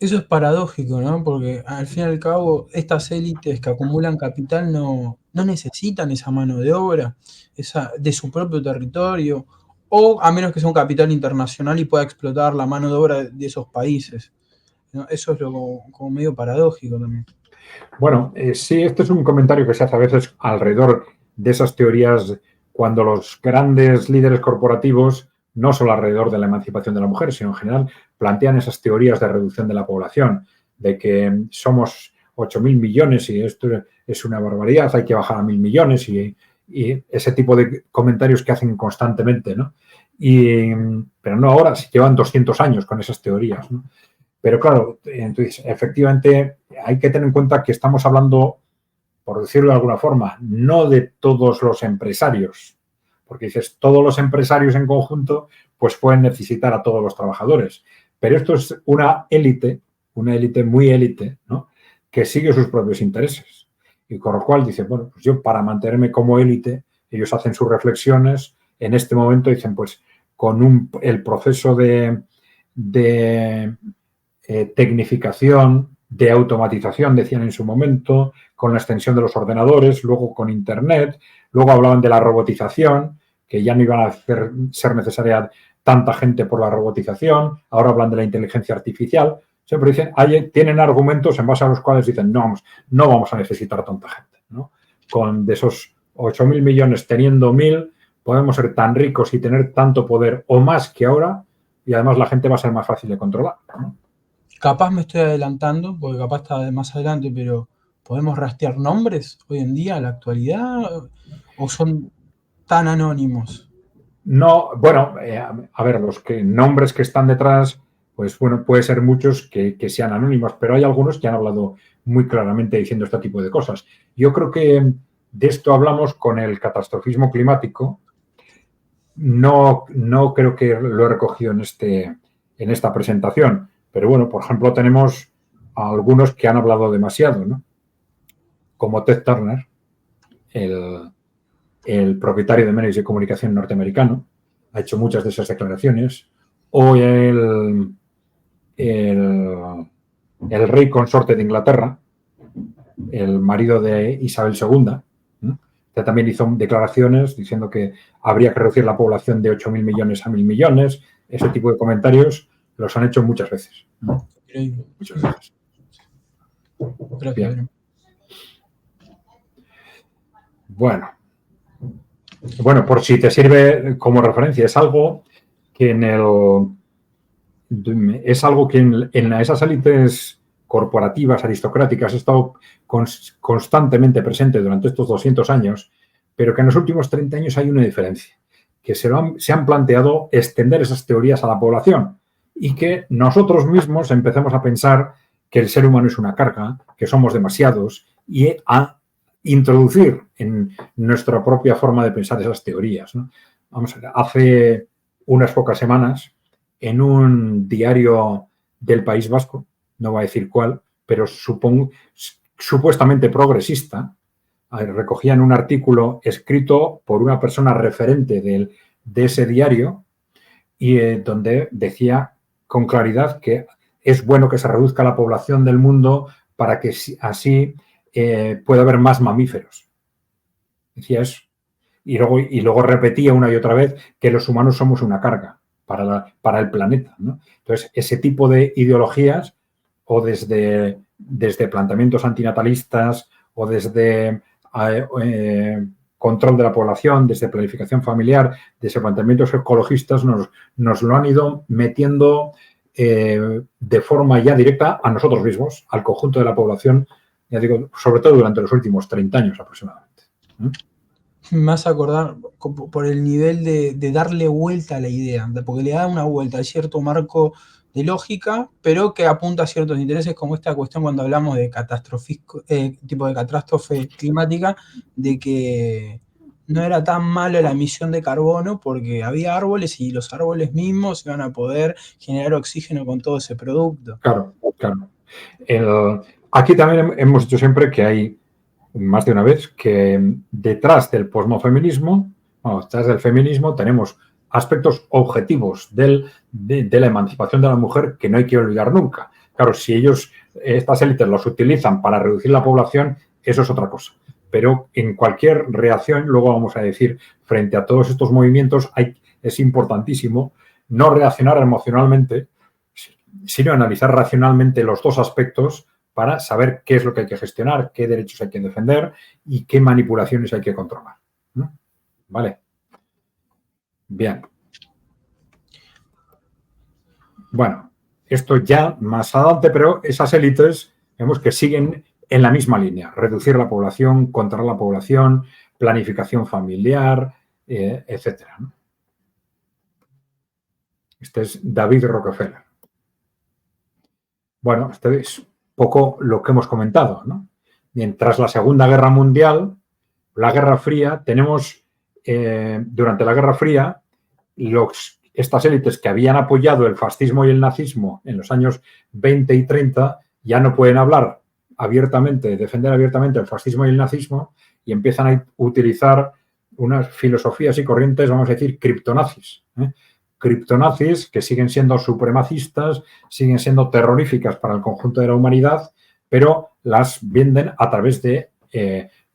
Eso es paradójico, ¿no? Porque al fin y al cabo, estas élites que acumulan capital no necesitan esa mano de obra de su propio territorio, o a menos que sea un capital internacional y pueda explotar la mano de obra de esos países, ¿no? Eso es como medio paradójico también. Bueno, sí, este es un comentario que se hace a veces alrededor de esas teorías cuando los grandes líderes corporativos, no solo alrededor de la emancipación de la mujer, sino en general, plantean esas teorías de reducción de la población, de que somos 8.000 millones y esto es una barbaridad, hay que bajar a 1.000 millones y ese tipo de comentarios que hacen constantemente, ¿no? Pero no ahora, si llevan 200 años con esas teorías, ¿no? Pero claro, entonces, efectivamente, hay que tener en cuenta que estamos hablando, por decirlo de alguna forma, no de todos los empresarios, porque dices, todos los empresarios en conjunto, pues pueden necesitar a todos los trabajadores. Pero esto es una élite muy élite, ¿no? Que sigue sus propios intereses. Y con lo cual dice, bueno, pues yo para mantenerme como élite, ellos hacen sus reflexiones, en este momento dicen, pues con el proceso de tecnificación, de automatización, decían en su momento, con la extensión de los ordenadores, luego con Internet, luego hablaban de la robotización, que ya no iban a ser necesaria tanta gente por la robotización, ahora hablan de la inteligencia artificial, siempre dicen, tienen argumentos en base a los cuales dicen, no vamos a necesitar tanta gente, ¿no? De esos 8.000 millones teniendo 1.000, podemos ser tan ricos y tener tanto poder o más que ahora, y además la gente va a ser más fácil de controlar, ¿no? Capaz me estoy adelantando, porque capaz está de más adelante, pero ¿podemos rastrear nombres hoy en día, en la actualidad? ¿O son tan anónimos? No, bueno, a ver, nombres que están detrás, pues bueno, puede ser muchos que sean anónimos, pero hay algunos que han hablado muy claramente diciendo este tipo de cosas. Yo creo que de esto hablamos con el catastrofismo climático. No creo que lo he recogido en esta presentación, pero bueno, por ejemplo, tenemos a algunos que han hablado demasiado, ¿no? Como Ted Turner, el propietario de medios de comunicación norteamericano, ha hecho muchas de esas declaraciones, o el rey consorte de Inglaterra, el marido de Isabel II, que también hizo declaraciones diciendo que habría que reducir la población de 8.000 millones a 1.000 millones. Ese tipo de comentarios los han hecho muchas veces. Increíble. Muchas veces. Gracias. Bien. Bueno, por si te sirve como referencia, es algo que en esas élites corporativas, aristocráticas, ha estado constantemente presente durante estos 200 años, pero que en los últimos 30 años hay una diferencia, que se han planteado extender esas teorías a la población y que nosotros mismos empecemos a pensar que el ser humano es una carga, que somos demasiados, y a introducir en nuestra propia forma de pensar esas teorías, ¿no? Vamos a ver, hace unas pocas semanas, en un diario del País Vasco, no voy a decir cuál, pero supuestamente progresista, recogían un artículo escrito por una persona referente de ese diario y donde decía con claridad que es bueno que se reduzca la población del mundo para que así pueda haber más mamíferos. Decía eso. Y luego repetía una y otra vez que los humanos somos una carga para el planeta, ¿no? Entonces, ese tipo de ideologías, o desde planteamientos antinatalistas, o desde control de la población, desde planificación familiar, desde planteamientos ecologistas, nos lo han ido metiendo de forma ya directa a nosotros mismos, al conjunto de la población, ya digo, sobre todo durante los últimos 30 años aproximadamente. Me hace acordar por el nivel de darle vuelta a la idea, porque le da una vuelta a cierto marco de lógica, pero que apunta a ciertos intereses, como esta cuestión cuando hablamos de tipo de catástrofe climática, de que no era tan mala la emisión de carbono porque había árboles y los árboles mismos iban a poder generar oxígeno con todo ese producto. Claro. Aquí también hemos dicho siempre que hay, más de una vez, que detrás del posmofeminismo, detrás del feminismo, tenemos aspectos objetivos de la emancipación de la mujer que no hay que olvidar nunca. Claro, si estas élites los utilizan para reducir la población, eso es otra cosa. Pero en cualquier reacción, luego vamos a decir, frente a todos estos movimientos, es importantísimo no reaccionar emocionalmente, sino analizar racionalmente los dos aspectos para saber qué es lo que hay que gestionar, qué derechos hay que defender y qué manipulaciones hay que controlar. ¿Vale? Bien. Bueno, esto ya más adelante, pero esas élites vemos que siguen en la misma línea. Reducir la población, controlar la población, planificación familiar, etcétera, ¿no? Este es David Rockefeller. Bueno, este es poco lo que hemos comentado, ¿no? Mientras la Segunda Guerra Mundial, la Guerra Fría, tenemos durante la Guerra Fría estas élites que habían apoyado el fascismo y el nazismo en los años 20 y 30 ya no pueden hablar abiertamente, defender abiertamente el fascismo y el nazismo y empiezan a utilizar unas filosofías y corrientes, vamos a decir, criptonazis, criptonazis que siguen siendo supremacistas, siguen siendo terroríficas para el conjunto de la humanidad, pero las venden a través de,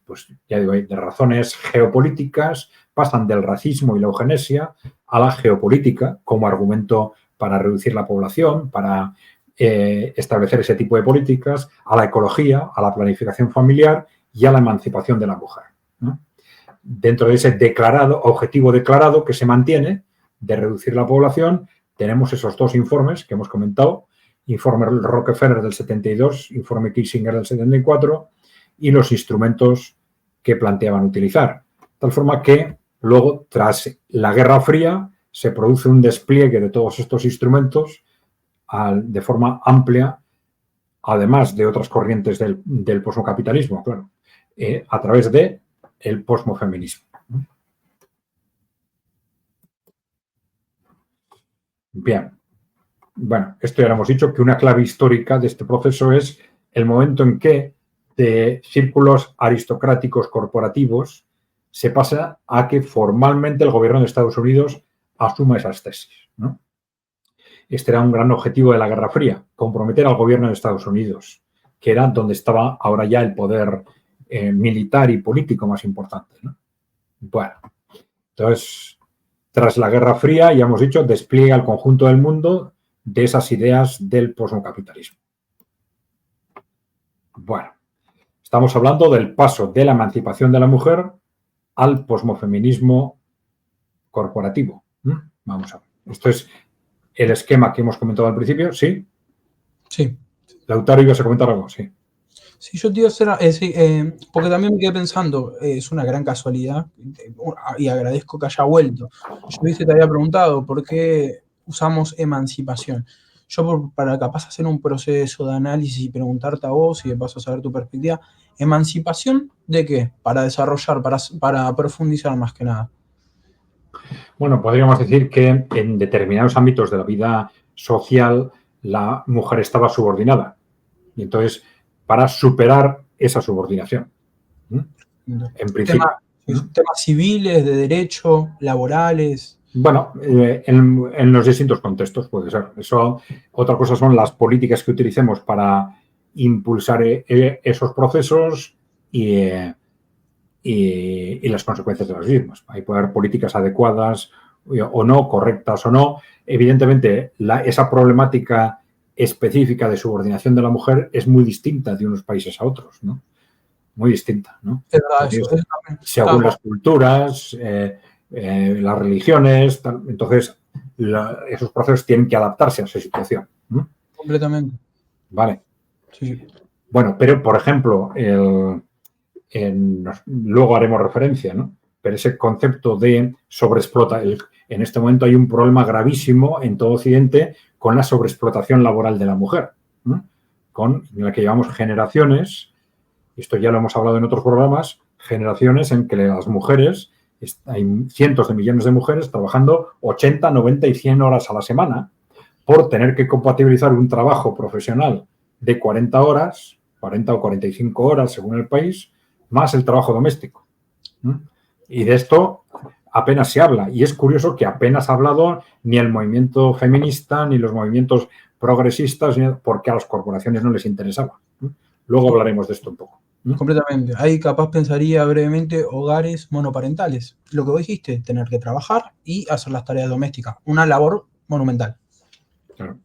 pues ya digo, de razones geopolíticas, pasan del racismo y la eugenesia a la geopolítica como argumento para reducir la población, para establecer ese tipo de políticas, a la ecología, a la planificación familiar y a la emancipación de la mujer, ¿no? dentro de ese objetivo declarado que se mantiene de reducir la población, tenemos esos dos informes que hemos comentado, informe Rockefeller del 72, informe Kissinger del 74, y los instrumentos que planteaban utilizar. De tal forma que luego, tras la Guerra Fría, se produce un despliegue de todos estos instrumentos de forma amplia, además de otras corrientes del posmocapitalismo, claro, a través del posmofeminismo. Bien. Bueno, esto ya lo hemos dicho, que una clave histórica de este proceso es el momento en que de círculos aristocráticos corporativos se pasa a que formalmente el gobierno de Estados Unidos asuma esas tesis, ¿no? Este era un gran objetivo de la Guerra Fría, comprometer al gobierno de Estados Unidos, que era donde estaba ahora ya el poder militar y político más importante, ¿no? Bueno, entonces, tras la Guerra Fría, ya hemos dicho, despliega el conjunto del mundo de esas ideas del posmocapitalismo. Bueno, estamos hablando del paso de la emancipación de la mujer al posmofeminismo corporativo. Vamos a ver. Esto es el esquema que hemos comentado al principio, ¿sí? Sí. Lautaro, ¿ibas a comentar algo? Sí. Sí, yo te iba a hacer, sí, porque también me quedé pensando, es una gran casualidad y agradezco que haya vuelto. Yo te había preguntado por qué usamos emancipación. Yo para capaz hacer un proceso de análisis y preguntarte a vos y de paso saber tu perspectiva, ¿emancipación de qué? Para desarrollar, para profundizar más que nada. Bueno, podríamos decir que en determinados ámbitos de la vida social la mujer estaba subordinada. Y entonces, para superar esa subordinación. En principio. Temas civiles, de derecho, laborales. Bueno, en los distintos contextos puede ser. Eso, otra cosa son las políticas que utilicemos para impulsar esos procesos y las consecuencias de los mismos. Ahí puede haber políticas adecuadas o no, correctas o no. Evidentemente, esa problemática específica de subordinación de la mujer es muy distinta de unos países a otros, ¿no? Muy distinta, ¿no? Es verdad, eso según las culturas, las religiones, entonces esos procesos tienen que adaptarse a esa situación. Completamente. Vale. Sí. Bueno, pero por ejemplo, luego haremos referencia, ¿no? Pero ese concepto de sobreexplotación, en este momento hay un problema gravísimo en todo Occidente con la sobreexplotación laboral de la mujer, ¿no? En la que llevamos generaciones, esto ya lo hemos hablado en otros programas, generaciones en que las mujeres, hay cientos de millones de mujeres trabajando 80, 90 y 100 horas a la semana por tener que compatibilizar un trabajo profesional de 40 horas, 40 o 45 horas según el país, más el trabajo doméstico. Y de esto apenas se habla. Y es curioso que apenas ha hablado ni el movimiento feminista ni los movimientos progresistas, porque a las corporaciones no les interesaba. Luego hablaremos de esto un poco. Completamente. Ahí capaz pensaría brevemente hogares monoparentales. Lo que vos dijiste, tener que trabajar y hacer las tareas domésticas. Una labor monumental. Claro.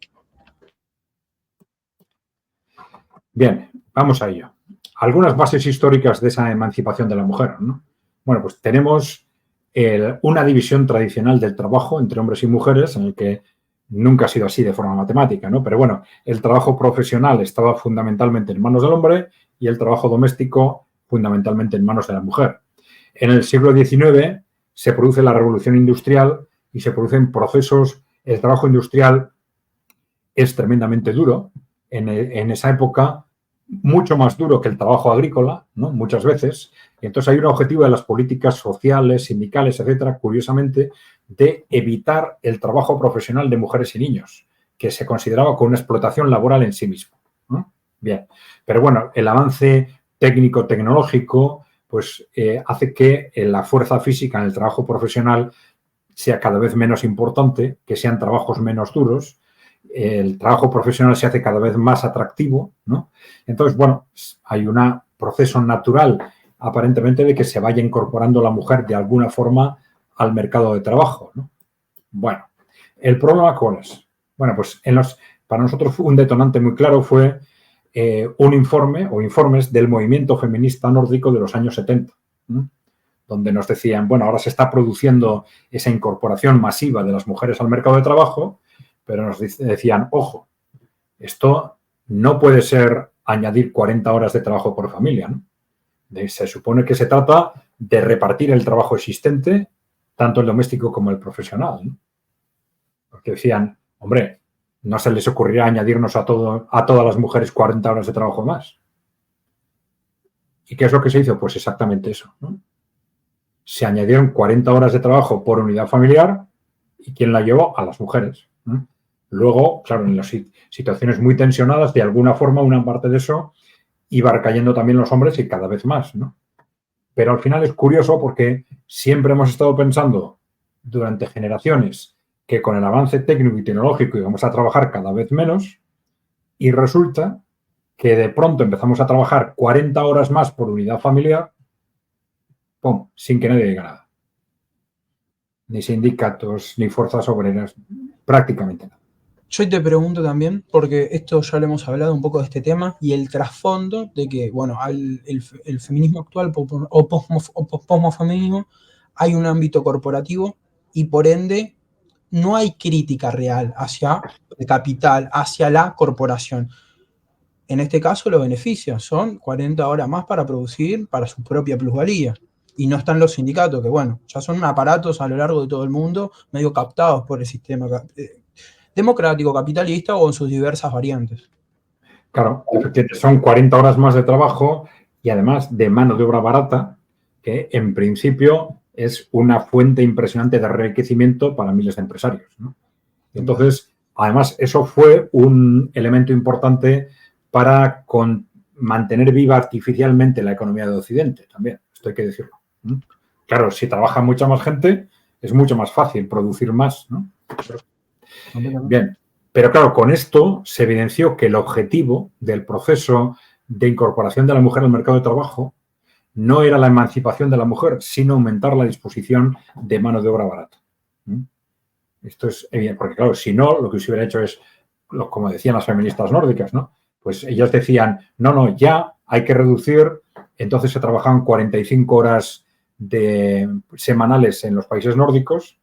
Bien, vamos a ello. Algunas bases históricas de esa emancipación de la mujer, ¿no? Bueno, pues tenemos una división tradicional del trabajo entre hombres y mujeres, en el que nunca ha sido así de forma matemática, ¿no? Pero bueno, el trabajo profesional estaba fundamentalmente en manos del hombre y el trabajo doméstico fundamentalmente en manos de la mujer. En el siglo XIX se produce la revolución industrial y se producen procesos. El trabajo industrial es tremendamente duro. En esa época, mucho más duro que el trabajo agrícola, ¿no? Muchas veces. Y entonces hay un objetivo de las políticas sociales, sindicales, etcétera, curiosamente, de evitar el trabajo profesional de mujeres y niños, que se consideraba como una explotación laboral en sí mismo, ¿no? Bien, pero bueno, el avance técnico-tecnológico pues hace que la fuerza física en el trabajo profesional sea cada vez menos importante, que sean trabajos menos duros. El trabajo profesional se hace cada vez más atractivo, ¿no? Entonces, bueno, hay un proceso natural, aparentemente, de que se vaya incorporando la mujer de alguna forma al mercado de trabajo, ¿no? Bueno, ¿el problema cuál es? Bueno, pues para nosotros un detonante muy claro fue un informe o informes del movimiento feminista nórdico de los años 70, ¿no? donde nos decían, bueno, ahora se está produciendo esa incorporación masiva de las mujeres al mercado de trabajo, pero nos decían, ojo, esto no puede ser añadir 40 horas de trabajo por familia, ¿no? Se supone que se trata de repartir el trabajo existente, tanto el doméstico como el profesional, ¿no? Porque decían, hombre, no se les ocurrirá añadirnos a todas las mujeres 40 horas de trabajo más. ¿Y qué es lo que se hizo? Pues exactamente eso, ¿no? Se añadieron 40 horas de trabajo por unidad familiar y ¿quién la llevó? A las mujeres, ¿no? Luego, claro, en las situaciones muy tensionadas, de alguna forma, una parte de eso iba recayendo también los hombres y cada vez más, ¿no? Pero al final es curioso porque siempre hemos estado pensando durante generaciones que con el avance técnico y tecnológico íbamos a trabajar cada vez menos y resulta que de pronto empezamos a trabajar 40 horas más por unidad familiar, ¡pum!, sin que nadie diga nada. Ni sindicatos, ni fuerzas obreras, prácticamente nada. Yo te pregunto también, porque esto ya lo hemos hablado un poco de este tema, y el trasfondo de que, bueno, el feminismo actual o posmofeminismo, hay un ámbito corporativo y por ende no hay crítica real hacia el capital, hacia la corporación. En este caso los beneficios son 40 horas más para producir para su propia plusvalía. Y no están los sindicatos, que bueno, ya son aparatos a lo largo de todo el mundo, medio captados por el sistema democrático, capitalista o en sus diversas variantes. Claro, efectivamente, son 40 horas más de trabajo y además de mano de obra barata, que en principio es una fuente impresionante de enriquecimiento para miles de empresarios, ¿no? Entonces, además, eso fue un elemento importante para mantener viva artificialmente la economía de Occidente también, esto hay que decirlo, ¿no? Claro, si trabaja mucha más gente, es mucho más fácil producir más, ¿no? Bien, pero claro, con esto se evidenció que el objetivo del proceso de incorporación de la mujer al mercado de trabajo no era la emancipación de la mujer, sino aumentar la disposición de mano de obra barata. Esto es evidente, porque claro, si no, lo que se hubiera hecho es, como decían las feministas nórdicas, ¿no? Pues ellas decían, no, ya hay que reducir, entonces se trabajaban 45 horas semanales en los países nórdicos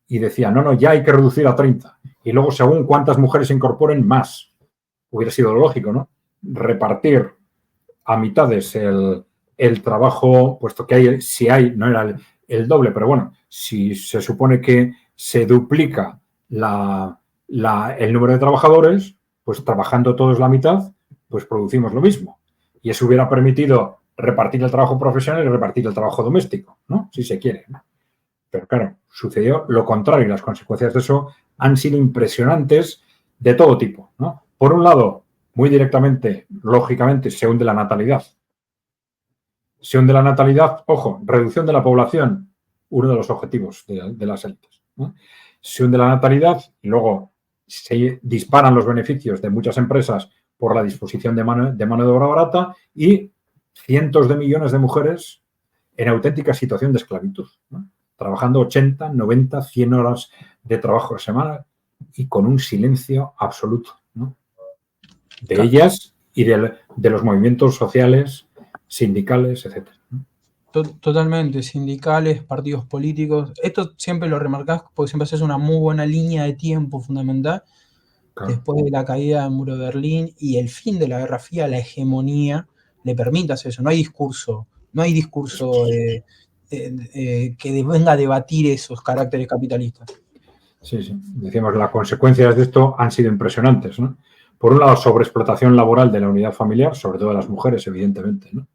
y decían, no, ya hay que reducir a 30. Y luego, según cuántas mujeres se incorporen, más. Hubiera sido lógico, ¿no? Repartir a mitades el trabajo, puesto que no era el doble, pero bueno, si se supone que se duplica el número de trabajadores, pues trabajando todos la mitad, pues producimos lo mismo. Y eso hubiera permitido repartir el trabajo profesional y repartir el trabajo doméstico, ¿no? Si se quiere, ¿no? Pero claro, sucedió lo contrario y las consecuencias de eso han sido impresionantes de todo tipo, ¿no? Por un lado, muy directamente, lógicamente, se hunde la natalidad. Se hunde la natalidad, ojo, reducción de la población, uno de los objetivos de las élites, ¿no? Se hunde la natalidad y luego se disparan los beneficios de muchas empresas por la disposición de mano de obra barata y cientos de millones de mujeres en auténtica situación de esclavitud, ¿no? Trabajando 80, 90, 100 horas de trabajo a semana y con un silencio absoluto, ¿no? De ellas y de los movimientos sociales, sindicales, etc. Totalmente, sindicales, partidos políticos. Esto siempre lo remarcás porque siempre haces una muy buena línea de tiempo fundamental. Claro. Después de la caída del muro de Berlín y el fin de la Guerra Fría, la hegemonía le permite hacer eso. No hay discurso que venga a debatir esos caracteres capitalistas. Sí. Decíamos, las consecuencias de esto han sido impresionantes, ¿no? Por un lado, sobreexplotación laboral de la unidad familiar, sobre todo de las mujeres, evidentemente, ¿no?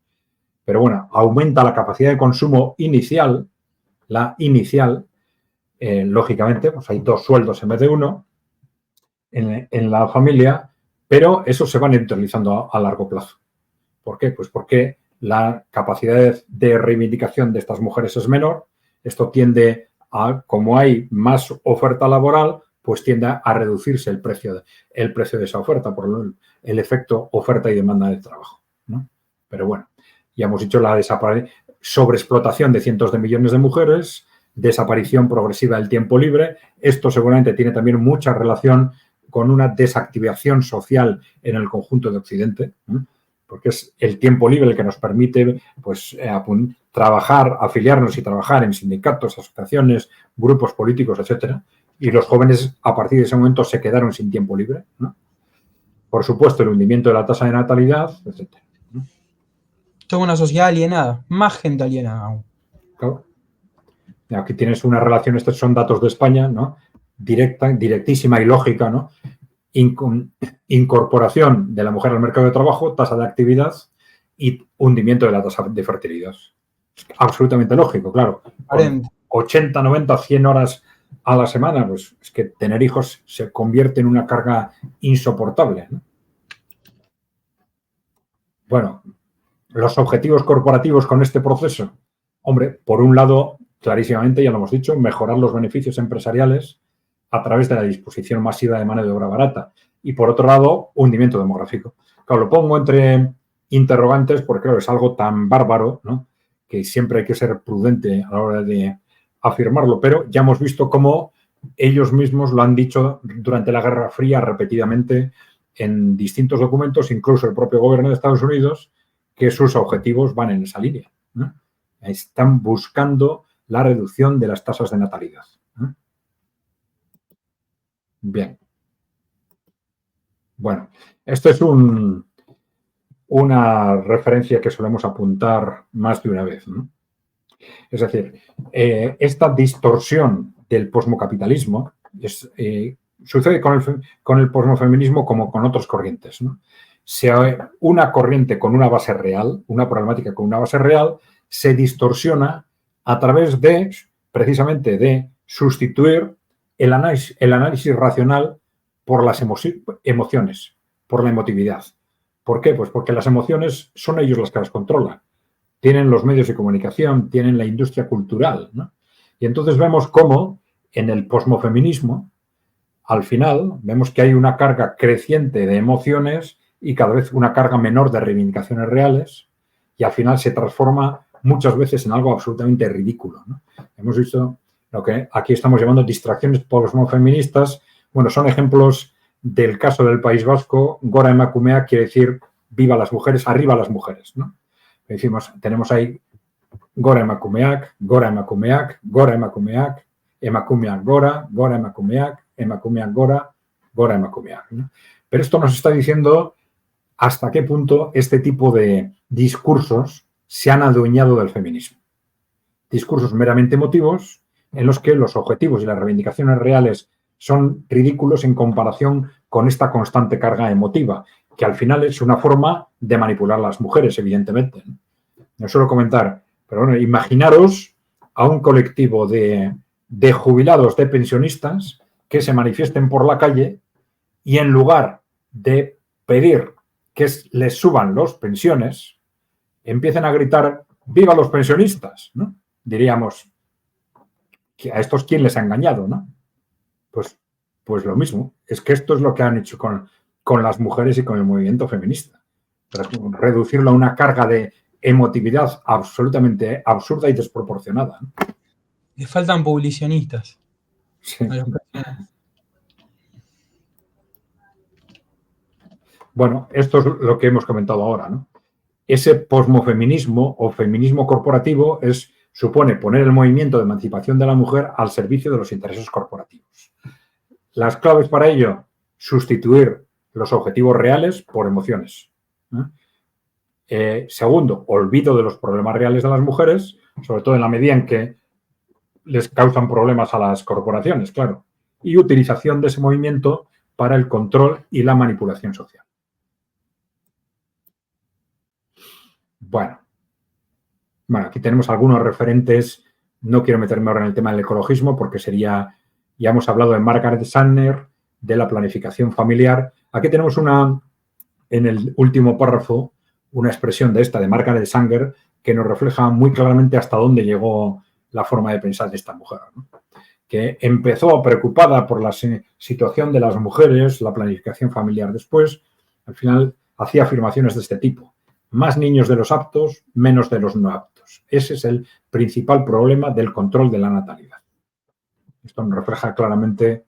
Pero bueno, aumenta la capacidad de consumo inicial, lógicamente, pues hay 2 sueldos en vez de 1 en la familia, pero eso se va neutralizando a largo plazo. ¿Por qué? Pues porque la capacidad de reivindicación de estas mujeres es menor. Esto tiende a, como hay más oferta laboral, pues tiende a reducirse el precio de esa oferta por el efecto oferta y demanda de trabajo, ¿no? Pero bueno, ya hemos dicho la sobreexplotación de cientos de millones de mujeres, desaparición progresiva del tiempo libre. Esto seguramente tiene también mucha relación con una desactivación social en el conjunto de Occidente, ¿no? porque es el tiempo libre el que nos permite pues, trabajar, afiliarnos y trabajar en sindicatos, asociaciones, grupos políticos, etcétera. Y los jóvenes, a partir de ese momento, se quedaron sin tiempo libre, ¿no? Por supuesto, el hundimiento de la tasa de natalidad, etcétera, ¿no? Toda una sociedad alienada, más gente alienada aún. Claro. Aquí tienes una relación, estos son datos de España, ¿no? Directísima y lógica, ¿no? Incorporación de la mujer al mercado de trabajo, tasa de actividad y hundimiento de la tasa de fertilidad. Es absolutamente lógico, claro. Con 80, 90, 100 horas a la semana, pues es que tener hijos se convierte en una carga insoportable, ¿no? Bueno, los objetivos corporativos con este proceso. Hombre, por un lado, clarísimamente, ya lo hemos dicho, mejorar los beneficios empresariales a través de la disposición masiva de mano de obra barata. Y por otro lado, hundimiento demográfico. Claro, lo pongo entre interrogantes porque claro, es algo tan bárbaro, ¿no? Que siempre hay que ser prudente a la hora de afirmarlo, pero ya hemos visto cómo ellos mismos lo han dicho durante la Guerra Fría repetidamente en distintos documentos, incluso el propio gobierno de Estados Unidos, que sus objetivos van en esa línea, ¿no? Están buscando la reducción de las tasas de natalidad, ¿no? Bien. Bueno, esto es una referencia que solemos apuntar más de una vez, ¿no? Es decir, esta distorsión del posmocapitalismo sucede con el posmofeminismo como con otras corrientes, ¿no? Una corriente con una base real, una problemática con una base real, se distorsiona a través de, precisamente, de sustituir el análisis racional por las emociones, por la emotividad. ¿Por qué? Pues porque las emociones son ellos las que las controlan. Tienen los medios de comunicación, tienen la industria cultural, ¿no? Y entonces vemos cómo en el posmofeminismo, al final, vemos que hay una carga creciente de emociones y cada vez una carga menor de reivindicaciones reales y al final se transforma muchas veces en algo absolutamente ridículo, ¿no? Hemos visto lo que aquí estamos llamando distracciones posmofeministas. Bueno, son ejemplos del caso del País Vasco. Gora emakumeak quiere decir viva las mujeres, arriba las mujeres, ¿no? Decimos, tenemos ahí gora emakumeak, gora emakumeak, gora emakumeak, emakumeak gora, gora emakumeak, emakumeak gora, gora emakumeak, ¿no? Pero esto nos está diciendo hasta qué punto este tipo de discursos se han adueñado del feminismo. Discursos meramente emotivos en los que los objetivos y las reivindicaciones reales son ridículos en comparación con esta constante carga emotiva, que al final es una forma de manipular a las mujeres, evidentemente. No suelo comentar, pero bueno, imaginaros a un colectivo de jubilados, de pensionistas, que se manifiesten por la calle y en lugar de pedir que les suban las pensiones, empiecen a gritar ¡viva los pensionistas!, ¿no? Diríamos, que a estos ¿quién les ha engañado?, ¿no? Pues lo mismo. Es que esto es lo que han hecho con las mujeres y con el movimiento feminista. Reducirlo a una carga de emotividad absolutamente absurda y desproporcionada, ¿no? Les faltan publicionistas. Sí. Bueno, esto es lo que hemos comentado ahora, ¿no? Ese posmofeminismo o feminismo corporativo supone poner el movimiento de emancipación de la mujer al servicio de los intereses corporativos. Las claves para ello, sustituir los objetivos reales por emociones, ¿no? Segundo, olvido de los problemas reales de las mujeres, sobre todo en la medida en que les causan problemas a las corporaciones, claro. Y utilización de ese movimiento para el control y la manipulación social. Bueno, aquí tenemos algunos referentes. No quiero meterme ahora en el tema del ecologismo porque ya hemos hablado de Margaret Sanger, de la planificación familiar. Aquí tenemos en el último párrafo, una expresión de Margaret Sanger que nos refleja muy claramente hasta dónde llegó la forma de pensar de esta mujer, ¿no? Que empezó preocupada por la situación de las mujeres, la planificación familiar después, al final hacía afirmaciones de este tipo. Más niños de los aptos, menos de los no aptos. Ese es el principal problema del control de la natalidad. Esto nos refleja claramente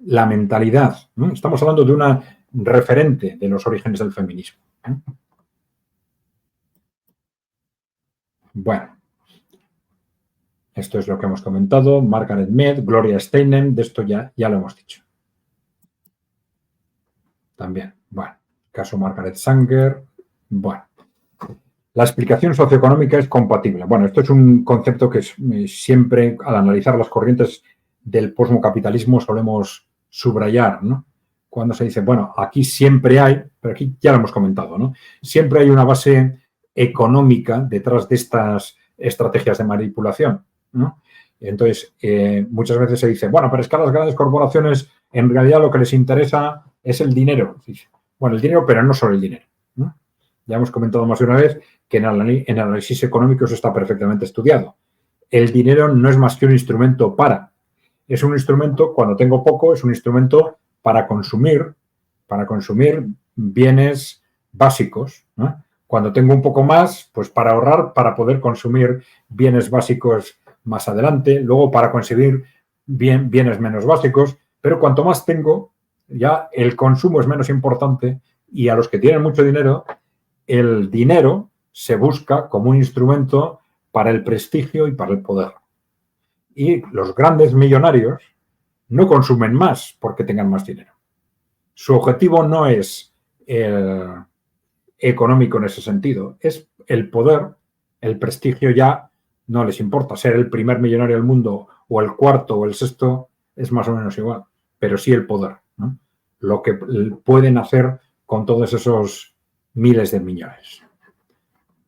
la mentalidad, ¿no? Estamos hablando de una referente de los orígenes del feminismo, ¿no? Bueno, esto es lo que hemos comentado. Margaret Mead, Gloria Steinem, de esto ya lo hemos dicho. También, bueno, caso Margaret Sanger, bueno. La explicación socioeconómica es compatible. Bueno, esto es un concepto que siempre, al analizar las corrientes del posmocapitalismo, solemos subrayar, ¿no? Cuando se dice, bueno, aquí siempre hay, pero aquí ya lo hemos comentado, ¿no? Siempre hay una base económica detrás de estas estrategias de manipulación, ¿no? Entonces, muchas veces se dice, bueno, pero es que a las grandes corporaciones en realidad lo que les interesa es el dinero. Bueno, el dinero, pero no solo el dinero, ¿no? Ya hemos comentado más de una vez que en análisis económico eso está perfectamente estudiado. El dinero no es más que un instrumento es un instrumento, cuando tengo poco, es un instrumento para consumir bienes básicos, ¿no? Cuando tengo un poco más, pues para ahorrar, para poder consumir bienes básicos más adelante, luego para conseguir bienes menos básicos, pero cuanto más tengo, ya el consumo es menos importante y a los que tienen mucho dinero, el dinero se busca como un instrumento para el prestigio y para el poder. Y los grandes millonarios no consumen más porque tengan más dinero. Su objetivo no es económico en ese sentido, es el poder, el prestigio ya no les importa. Ser el primer millonario del mundo o el cuarto o el sexto es más o menos igual, pero sí el poder, ¿no? Lo que pueden hacer con todos esos miles de millones.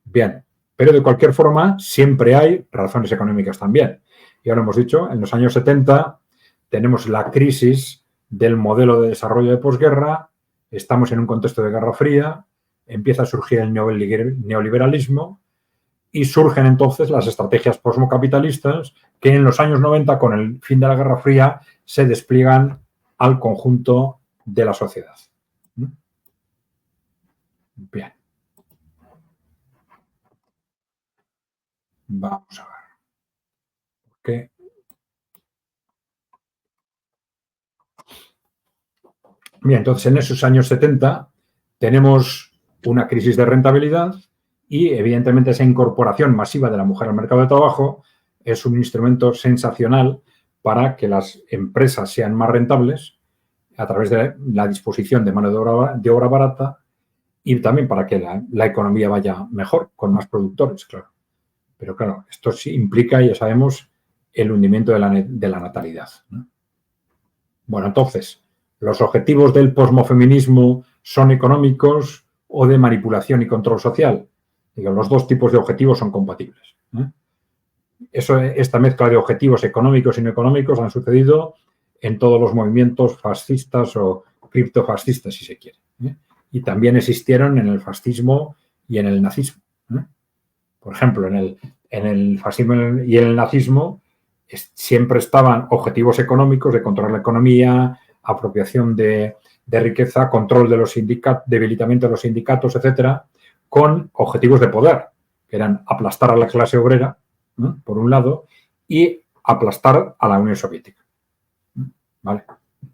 Bien, pero de cualquier forma siempre hay razones económicas también. Y ahora hemos dicho, en los años 70 tenemos la crisis del modelo de desarrollo de posguerra, estamos en un contexto de Guerra Fría, empieza a surgir el neoliberalismo y surgen entonces las estrategias posmocapitalistas que en los años 90, con el fin de la Guerra Fría, se despliegan al conjunto de la sociedad. Bien. Vamos a ver. ¿Qué? Bien, entonces en esos años 70 tenemos una crisis de rentabilidad y evidentemente esa incorporación masiva de la mujer al mercado de trabajo es un instrumento sensacional para que las empresas sean más rentables a través de la disposición de mano de obra barata y también para que la economía vaya mejor, con más productores, claro. Pero claro, esto sí implica, ya sabemos, el hundimiento de la natalidad, ¿no? Bueno, entonces, ¿los objetivos del posmofeminismo son económicos o de manipulación y control social? Digo, los dos tipos de objetivos son compatibles, ¿eh? Esta mezcla de objetivos económicos y no económicos han sucedido en todos los movimientos fascistas o criptofascistas, si se quiere, ¿eh? Y también existieron en el fascismo y en el nazismo, ¿eh? Por ejemplo, en el fascismo y en el nazismo siempre estaban objetivos económicos de controlar la economía, apropiación de riqueza, control de los sindicatos, debilitamiento de los sindicatos, etcétera, con objetivos de poder, que eran aplastar a la clase obrera, ¿no?, por un lado, y aplastar a la Unión Soviética, ¿vale?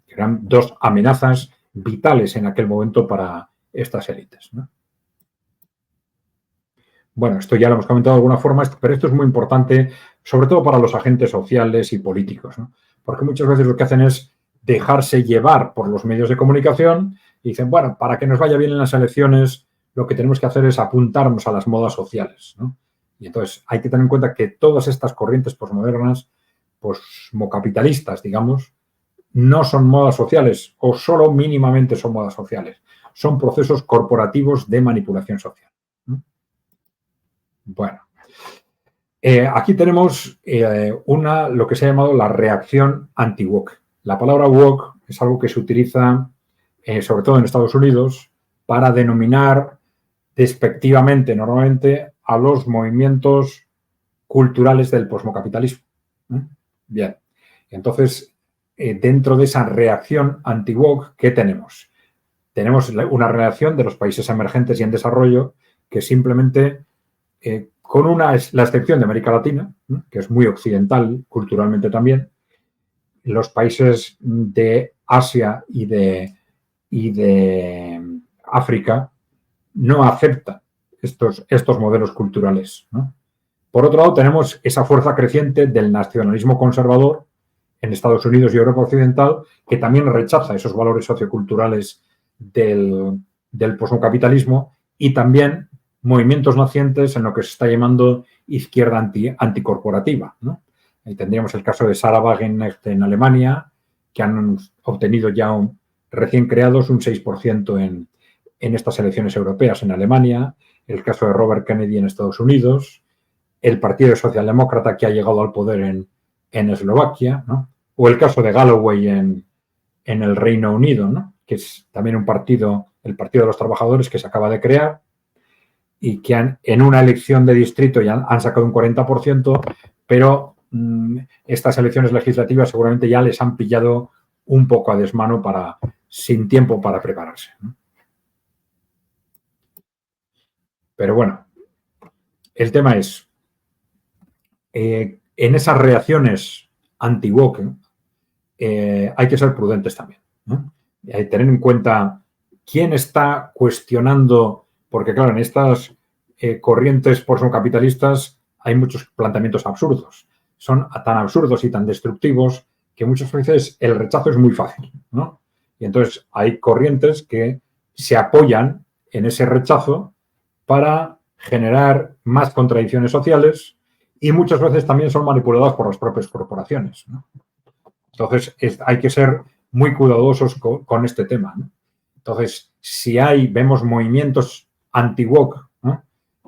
Eran dos amenazas vitales en aquel momento para estas élites, ¿no? Bueno, esto ya lo hemos comentado de alguna forma, pero esto es muy importante, sobre todo para los agentes sociales y políticos, ¿no? Porque muchas veces lo que hacen es dejarse llevar por los medios de comunicación y dicen, bueno, para que nos vaya bien en las elecciones, lo que tenemos que hacer es apuntarnos a las modas sociales, ¿no? Y entonces hay que tener en cuenta que todas estas corrientes posmodernas, posmocapitalistas, digamos, no son modas sociales o solo mínimamente son modas sociales. Son procesos corporativos de manipulación social, ¿no? Bueno, aquí tenemos lo que se ha llamado la reacción anti-woke. La palabra woke es algo que se utiliza sobre todo en Estados Unidos para denominar despectivamente, normalmente, a los movimientos culturales del posmocapitalismo. Bien, entonces, dentro de esa reacción anti-woke, ¿qué tenemos? Tenemos una reacción de los países emergentes y en desarrollo que simplemente, con la excepción de América Latina, que es muy occidental culturalmente también, los países de Asia y de África no aceptan estos modelos culturales, ¿no? Por otro lado, tenemos esa fuerza creciente del nacionalismo conservador en Estados Unidos y Europa Occidental, que también rechaza esos valores socioculturales del posmocapitalismo, y también movimientos nacientes en lo que se está llamando izquierda anticorporativa, ¿no? Ahí tendríamos el caso de Sarah Wagenknecht en Alemania, que han obtenido ya recién creados un 6% en estas elecciones europeas en Alemania, el caso de Robert Kennedy en Estados Unidos, el Partido Socialdemócrata que ha llegado al poder en Eslovaquia, ¿no? O el caso de Galloway en el Reino Unido, ¿no? Que es también un partido, el Partido de los Trabajadores, que se acaba de crear y que en una elección de distrito ya han sacado un 40%, pero estas elecciones legislativas seguramente ya les han pillado un poco a desmano sin tiempo para prepararse, ¿no? Pero bueno, el tema es, en esas reacciones anti-woke hay que ser prudentes también, ¿no? Hay que tener en cuenta quién está cuestionando, porque claro, en estas corrientes posmocapitalistas hay muchos planteamientos absurdos. Son tan absurdos y tan destructivos que muchas veces el rechazo es muy fácil, ¿no? Y entonces hay corrientes que se apoyan en ese rechazo para generar más contradicciones sociales, y muchas veces también son manipuladas por las propias corporaciones, ¿no? Entonces hay que ser muy cuidadosos con este tema, ¿no? Entonces, si vemos movimientos anti-woke, ¿no?,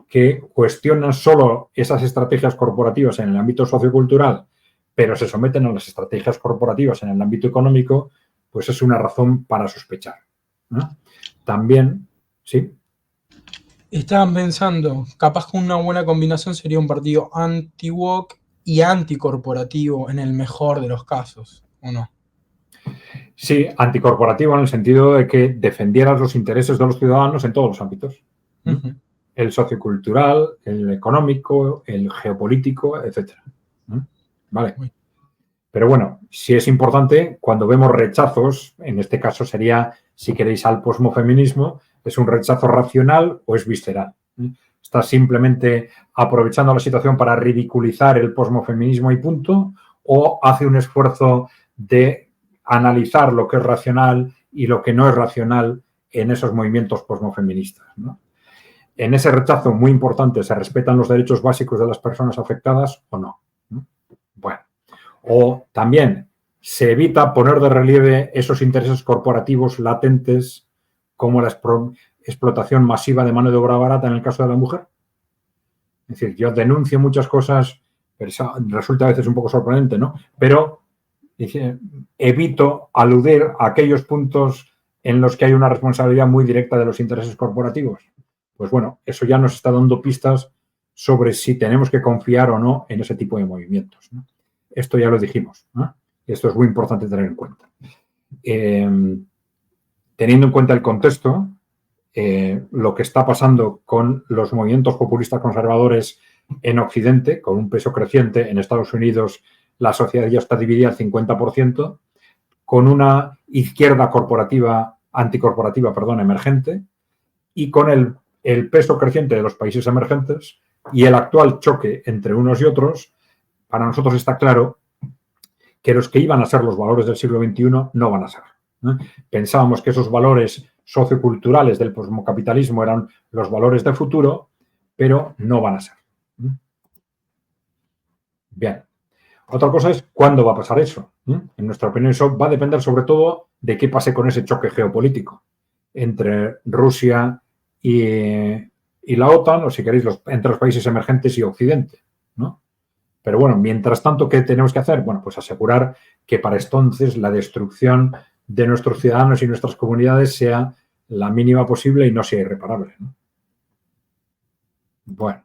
que cuestionan solo esas estrategias corporativas en el ámbito sociocultural, pero se someten a las estrategias corporativas en el ámbito económico, pues es una razón para sospechar, ¿no? También, sí. Estaban pensando, capaz que una buena combinación sería un partido anti-woke y anticorporativo en el mejor de los casos, ¿o no? Sí, anticorporativo en el sentido de que defendieras los intereses de los ciudadanos en todos los ámbitos. Uh-huh. El sociocultural, el económico, el geopolítico, etcétera. Vale. Pero bueno, sí es importante cuando vemos rechazos, en este caso sería, si queréis, al posmofeminismo, ¿es un rechazo racional o es visceral? ¿Está simplemente aprovechando la situación para ridiculizar el posmofeminismo y punto? ¿O hace un esfuerzo de analizar lo que es racional y lo que no es racional en esos movimientos posmofeministas, ¿no? En ese rechazo muy importante, ¿se respetan los derechos básicos de las personas afectadas o no? Bueno, o también se evita poner de relieve esos intereses corporativos latentes como la explotación masiva de mano de obra barata en el caso de la mujer. Es decir, yo denuncio muchas cosas, pero eso resulta a veces un poco sorprendente, ¿no? Pero evito aludir a aquellos puntos en los que hay una responsabilidad muy directa de los intereses corporativos. Pues bueno, eso ya nos está dando pistas sobre si tenemos que confiar o no en ese tipo de movimientos, ¿no? Esto ya lo dijimos, ¿no? Esto es muy importante tener en cuenta. Teniendo en cuenta el contexto, lo que está pasando con los movimientos populistas conservadores en Occidente, con un peso creciente en Estados Unidos, la sociedad ya está dividida al 50%, con una izquierda anticorporativa, emergente, y con el peso creciente de los países emergentes y el actual choque entre unos y otros, para nosotros está claro que los que iban a ser los valores del siglo XXI no van a ser, ¿no? Pensábamos que esos valores socioculturales del posmocapitalismo eran los valores del futuro, pero no van a ser. Bien. Otra cosa es cuándo va a pasar eso. En nuestra opinión, eso va a depender sobre todo de qué pase con ese choque geopolítico entre Rusia y la OTAN, o si queréis, entre los países emergentes y Occidente, ¿no? Pero bueno, mientras tanto, ¿qué tenemos que hacer? Bueno, pues asegurar que para entonces la destrucción de nuestros ciudadanos y nuestras comunidades sea la mínima posible y no sea irreparable, ¿no? Bueno.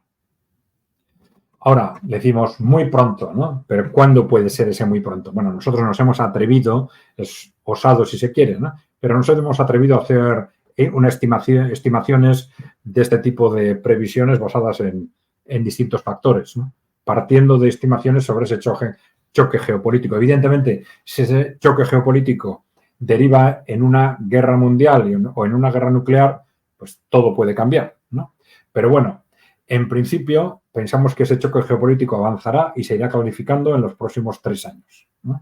Ahora, decimos muy pronto, ¿no? Pero ¿cuándo puede ser ese muy pronto? Bueno, nosotros nos hemos atrevido, es osado si se quiere, ¿no? Pero nos hemos atrevido a hacer estimaciones de este tipo de previsiones basadas en distintos factores, ¿no? Partiendo de estimaciones sobre ese choque geopolítico. Evidentemente, si ese choque geopolítico deriva en una guerra mundial o en una guerra nuclear, pues todo puede cambiar, ¿no? Pero bueno, en principio, pensamos que ese choque geopolítico avanzará y se irá clarificando en los próximos 3 años, ¿no?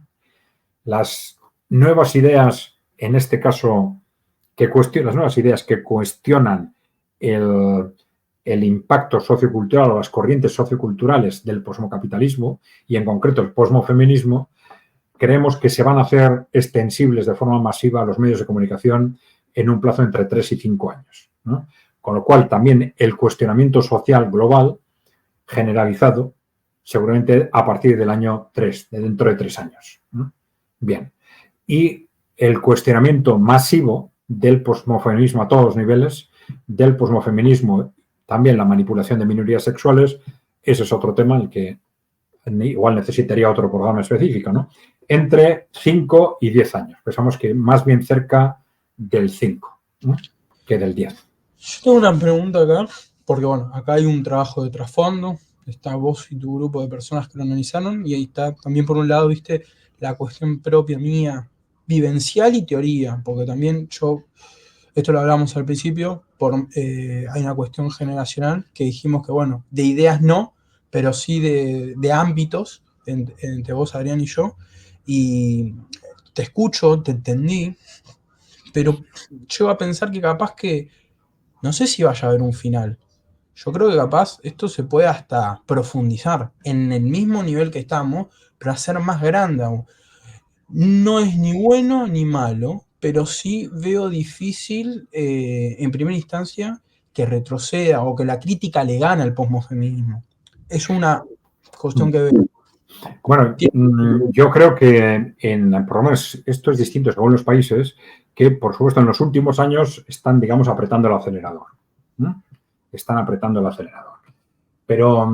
Las nuevas ideas, en este caso, las nuevas ideas que cuestionan el impacto sociocultural o las corrientes socioculturales del posmocapitalismo y, en concreto, el posmofeminismo, creemos que se van a hacer extensibles de forma masiva a los medios de comunicación en un plazo entre 3 y 5 años, ¿no? Con lo cual, también el cuestionamiento social global generalizado, seguramente a partir del año 3, de dentro de 3 años, ¿no? Bien. Y el cuestionamiento masivo del posmofeminismo a todos los niveles, del posmofeminismo, también la manipulación de minorías sexuales, ese es otro tema el que igual necesitaría otro programa específico, ¿no? Entre 5 y 10 años. Pensamos que más bien cerca del 5, ¿no?, que del 10. Yo tengo una pregunta acá, porque bueno, acá hay un trabajo de trasfondo, está vos y tu grupo de personas que lo analizaron, y ahí está también por un lado, viste, la cuestión propia mía, vivencial y teoría, porque también esto lo hablamos al principio, hay una cuestión generacional que dijimos que bueno, de ideas no, pero sí de ámbitos, entre vos, Adrián, y yo, y te escucho, te entendí, pero llego a pensar que capaz que no sé si vaya a haber un final. Yo creo que capaz esto se puede hasta profundizar en el mismo nivel que estamos, pero hacer más grande aún. No es ni bueno ni malo, pero sí veo difícil, en primera instancia, que retroceda o que la crítica le gane al posmofeminismo. Es una cuestión que veo. Bueno, yo creo que por lo menos esto es distinto según los países, que por supuesto en los últimos años están, digamos, apretando el acelerador, ¿no? Están apretando el acelerador. Pero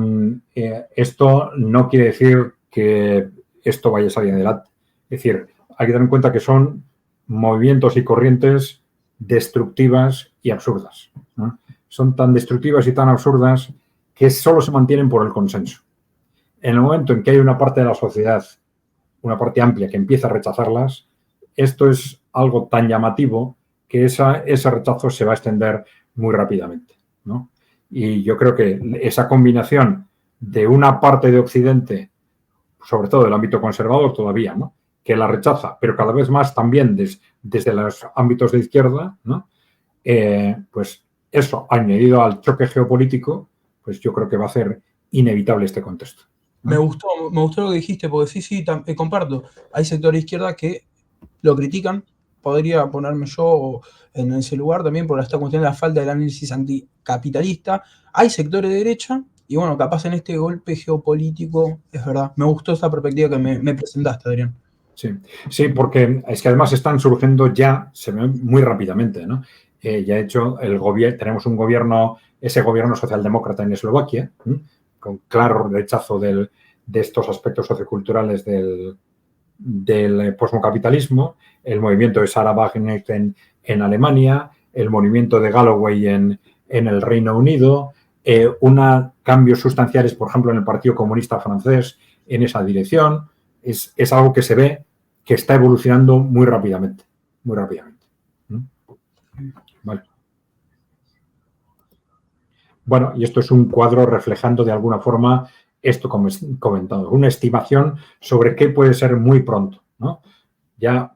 esto no quiere decir que esto vaya a salir adelante. Es decir, hay que tener en cuenta que son movimientos y corrientes destructivas y absurdas, ¿no? Son tan destructivas y tan absurdas que solo se mantienen por el consenso. En el momento en que hay una parte de la sociedad, una parte amplia, que empieza a rechazarlas, esto es algo tan llamativo que ese rechazo se va a extender muy rápidamente, ¿no? Y yo creo que esa combinación de una parte de Occidente, sobre todo del ámbito conservador todavía, ¿no?, que la rechaza, pero cada vez más también desde los ámbitos de izquierda, ¿no?, pues eso, añadido al choque geopolítico, pues yo creo que va a ser inevitable este contexto, ¿no? Me gustó lo que dijiste, porque sí, comparto. Hay sectores de izquierda que lo critican. Podría ponerme yo en ese lugar también por esta cuestión de la falta del análisis anticapitalista. Hay sectores de derecha, y bueno, capaz en este golpe geopolítico, es verdad. Me gustó esta perspectiva que me presentaste, Adrián. Sí, porque es que además están surgiendo ya, se ven muy rápidamente, ¿no? Ya he hecho tenemos un gobierno, ese gobierno socialdemócrata en Eslovaquia, ¿no?, con claro rechazo de estos aspectos socioculturales del posmocapitalismo, el movimiento de Sarah Wagenknecht en Alemania, el movimiento de Galloway en el Reino Unido, cambios sustanciales, por ejemplo, en el Partido Comunista francés en esa dirección. Es algo que se ve que está evolucionando muy rápidamente, muy rápidamente. Vale. Bueno, y esto es un cuadro reflejando de alguna forma esto, como he comentado, una estimación sobre qué puede ser muy pronto, ¿no? Ya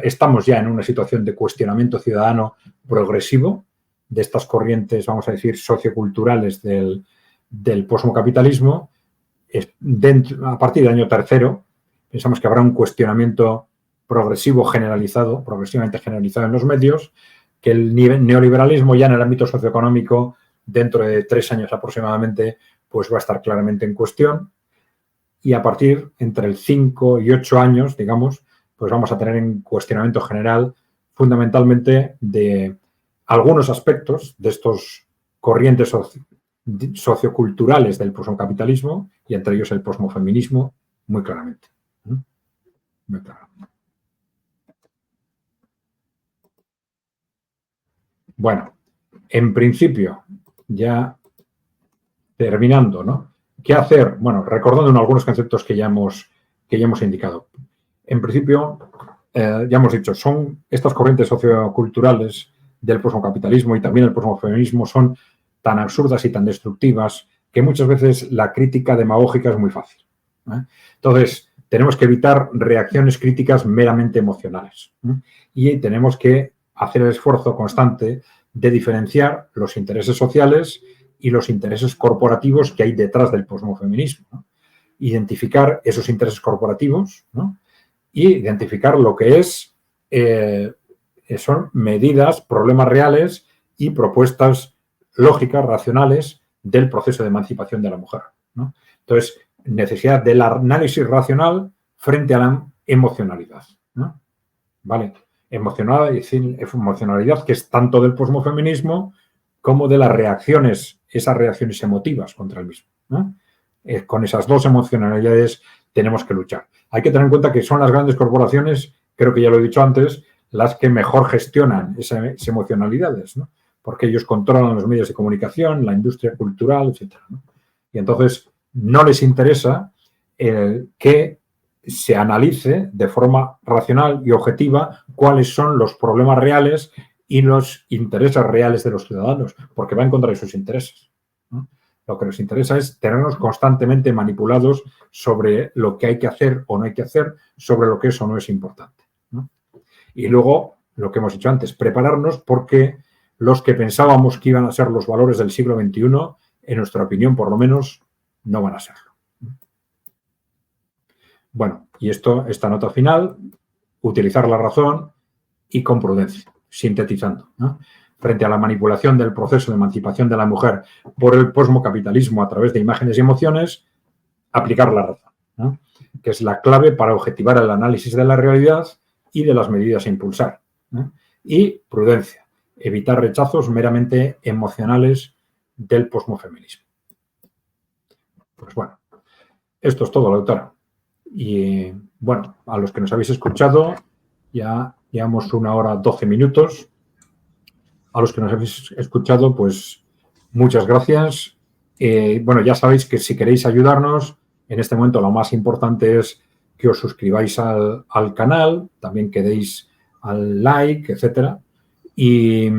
estamos ya en una situación de cuestionamiento ciudadano progresivo de estas corrientes, vamos a decir, socioculturales del posmocapitalismo. A partir del año tercero, pensamos que habrá un cuestionamiento progresivamente generalizado en los medios, que el neoliberalismo ya en el ámbito socioeconómico, dentro de 3 años aproximadamente, pues va a estar claramente en cuestión. Y a partir entre el 5 y 8 años, digamos, pues vamos a tener en cuestionamiento general fundamentalmente de algunos aspectos de estos corrientes socioculturales del posmocapitalismo, y entre ellos el posmofeminismo, muy claramente. Muy claro. Bueno, en principio, ya terminando, ¿no?, ¿qué hacer? Bueno, recordando algunos conceptos que ya hemos indicado. En principio, ya hemos dicho, son estas corrientes socioculturales del posmocapitalismo y también el posmofeminismo son tan absurdas y tan destructivas que muchas veces la crítica demagógica es muy fácil. Entonces, tenemos que evitar reacciones críticas meramente emocionales. Y tenemos que hacer el esfuerzo constante de diferenciar los intereses sociales y los intereses corporativos que hay detrás del posmofeminismo, ¿no? Identificar esos intereses corporativos, ¿no? Y identificar lo que son medidas, problemas reales y propuestas lógicas, racionales del proceso de emancipación de la mujer, ¿no? Entonces, necesidad del análisis racional frente a la emocionalidad, ¿no? ¿Vale? Emocionalidad que es tanto del posmofeminismo como de las reacciones, esas reacciones emotivas contra el mismo, ¿no? Con esas dos emocionalidades tenemos que luchar. Hay que tener en cuenta que son las grandes corporaciones, creo que ya lo he dicho antes, las que mejor gestionan esas emocionalidades, ¿no? Porque ellos controlan los medios de comunicación, la industria cultural, etc., ¿no? Y entonces no les interesa que se analice de forma racional y objetiva cuáles son los problemas reales y los intereses reales de los ciudadanos, porque va en contra de sus intereses, ¿no? Lo que nos interesa es tenernos constantemente manipulados sobre lo que hay que hacer o no hay que hacer, sobre lo que es o no es importante, ¿no? Y luego, lo que hemos dicho antes, prepararnos porque los que pensábamos que iban a ser los valores del siglo XXI, en nuestra opinión, por lo menos, no van a serlo. Bueno, y esta nota final, utilizar la razón y con prudencia, sintetizando, ¿no? Frente a la manipulación del proceso de emancipación de la mujer por el posmocapitalismo a través de imágenes y emociones, aplicar la razón, ¿no? Que es la clave para objetivar el análisis de la realidad y de las medidas a impulsar, ¿no? Y prudencia, evitar rechazos meramente emocionales del posmofeminismo. Pues bueno, esto es todo, Lautaro. Y bueno, a los que nos habéis escuchado, ya llevamos 1 hora 12 minutos. A los que nos habéis escuchado, pues muchas gracias. Bueno, ya sabéis que si queréis ayudarnos, en este momento lo más importante es que os suscribáis al canal, también que deis al like, etcétera. Y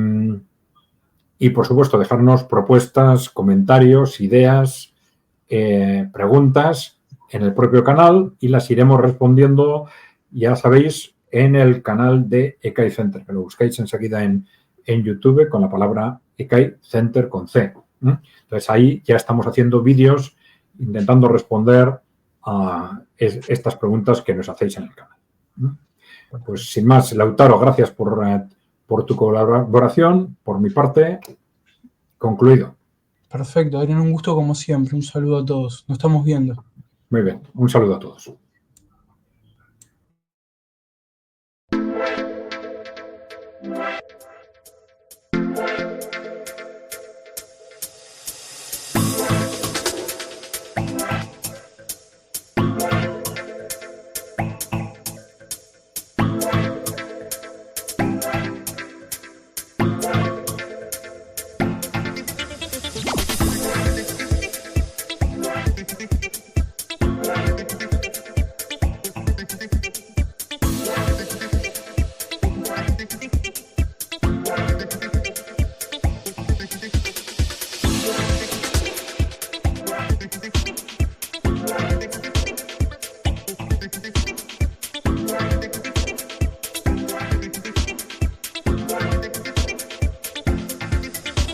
por supuesto, dejarnos propuestas, comentarios, ideas, preguntas en el propio canal y las iremos respondiendo, ya sabéis, en el canal de ECAI Center, que lo buscáis enseguida en YouTube con la palabra ECAI Center con C. Entonces, ahí ya estamos haciendo vídeos intentando responder a estas preguntas que nos hacéis en el canal. Pues sin más, Lautaro, gracias por tu colaboración. Por mi parte, concluido. Perfecto, Adrián, un gusto como siempre. Un saludo a todos. Nos estamos viendo. Muy bien, un saludo a todos.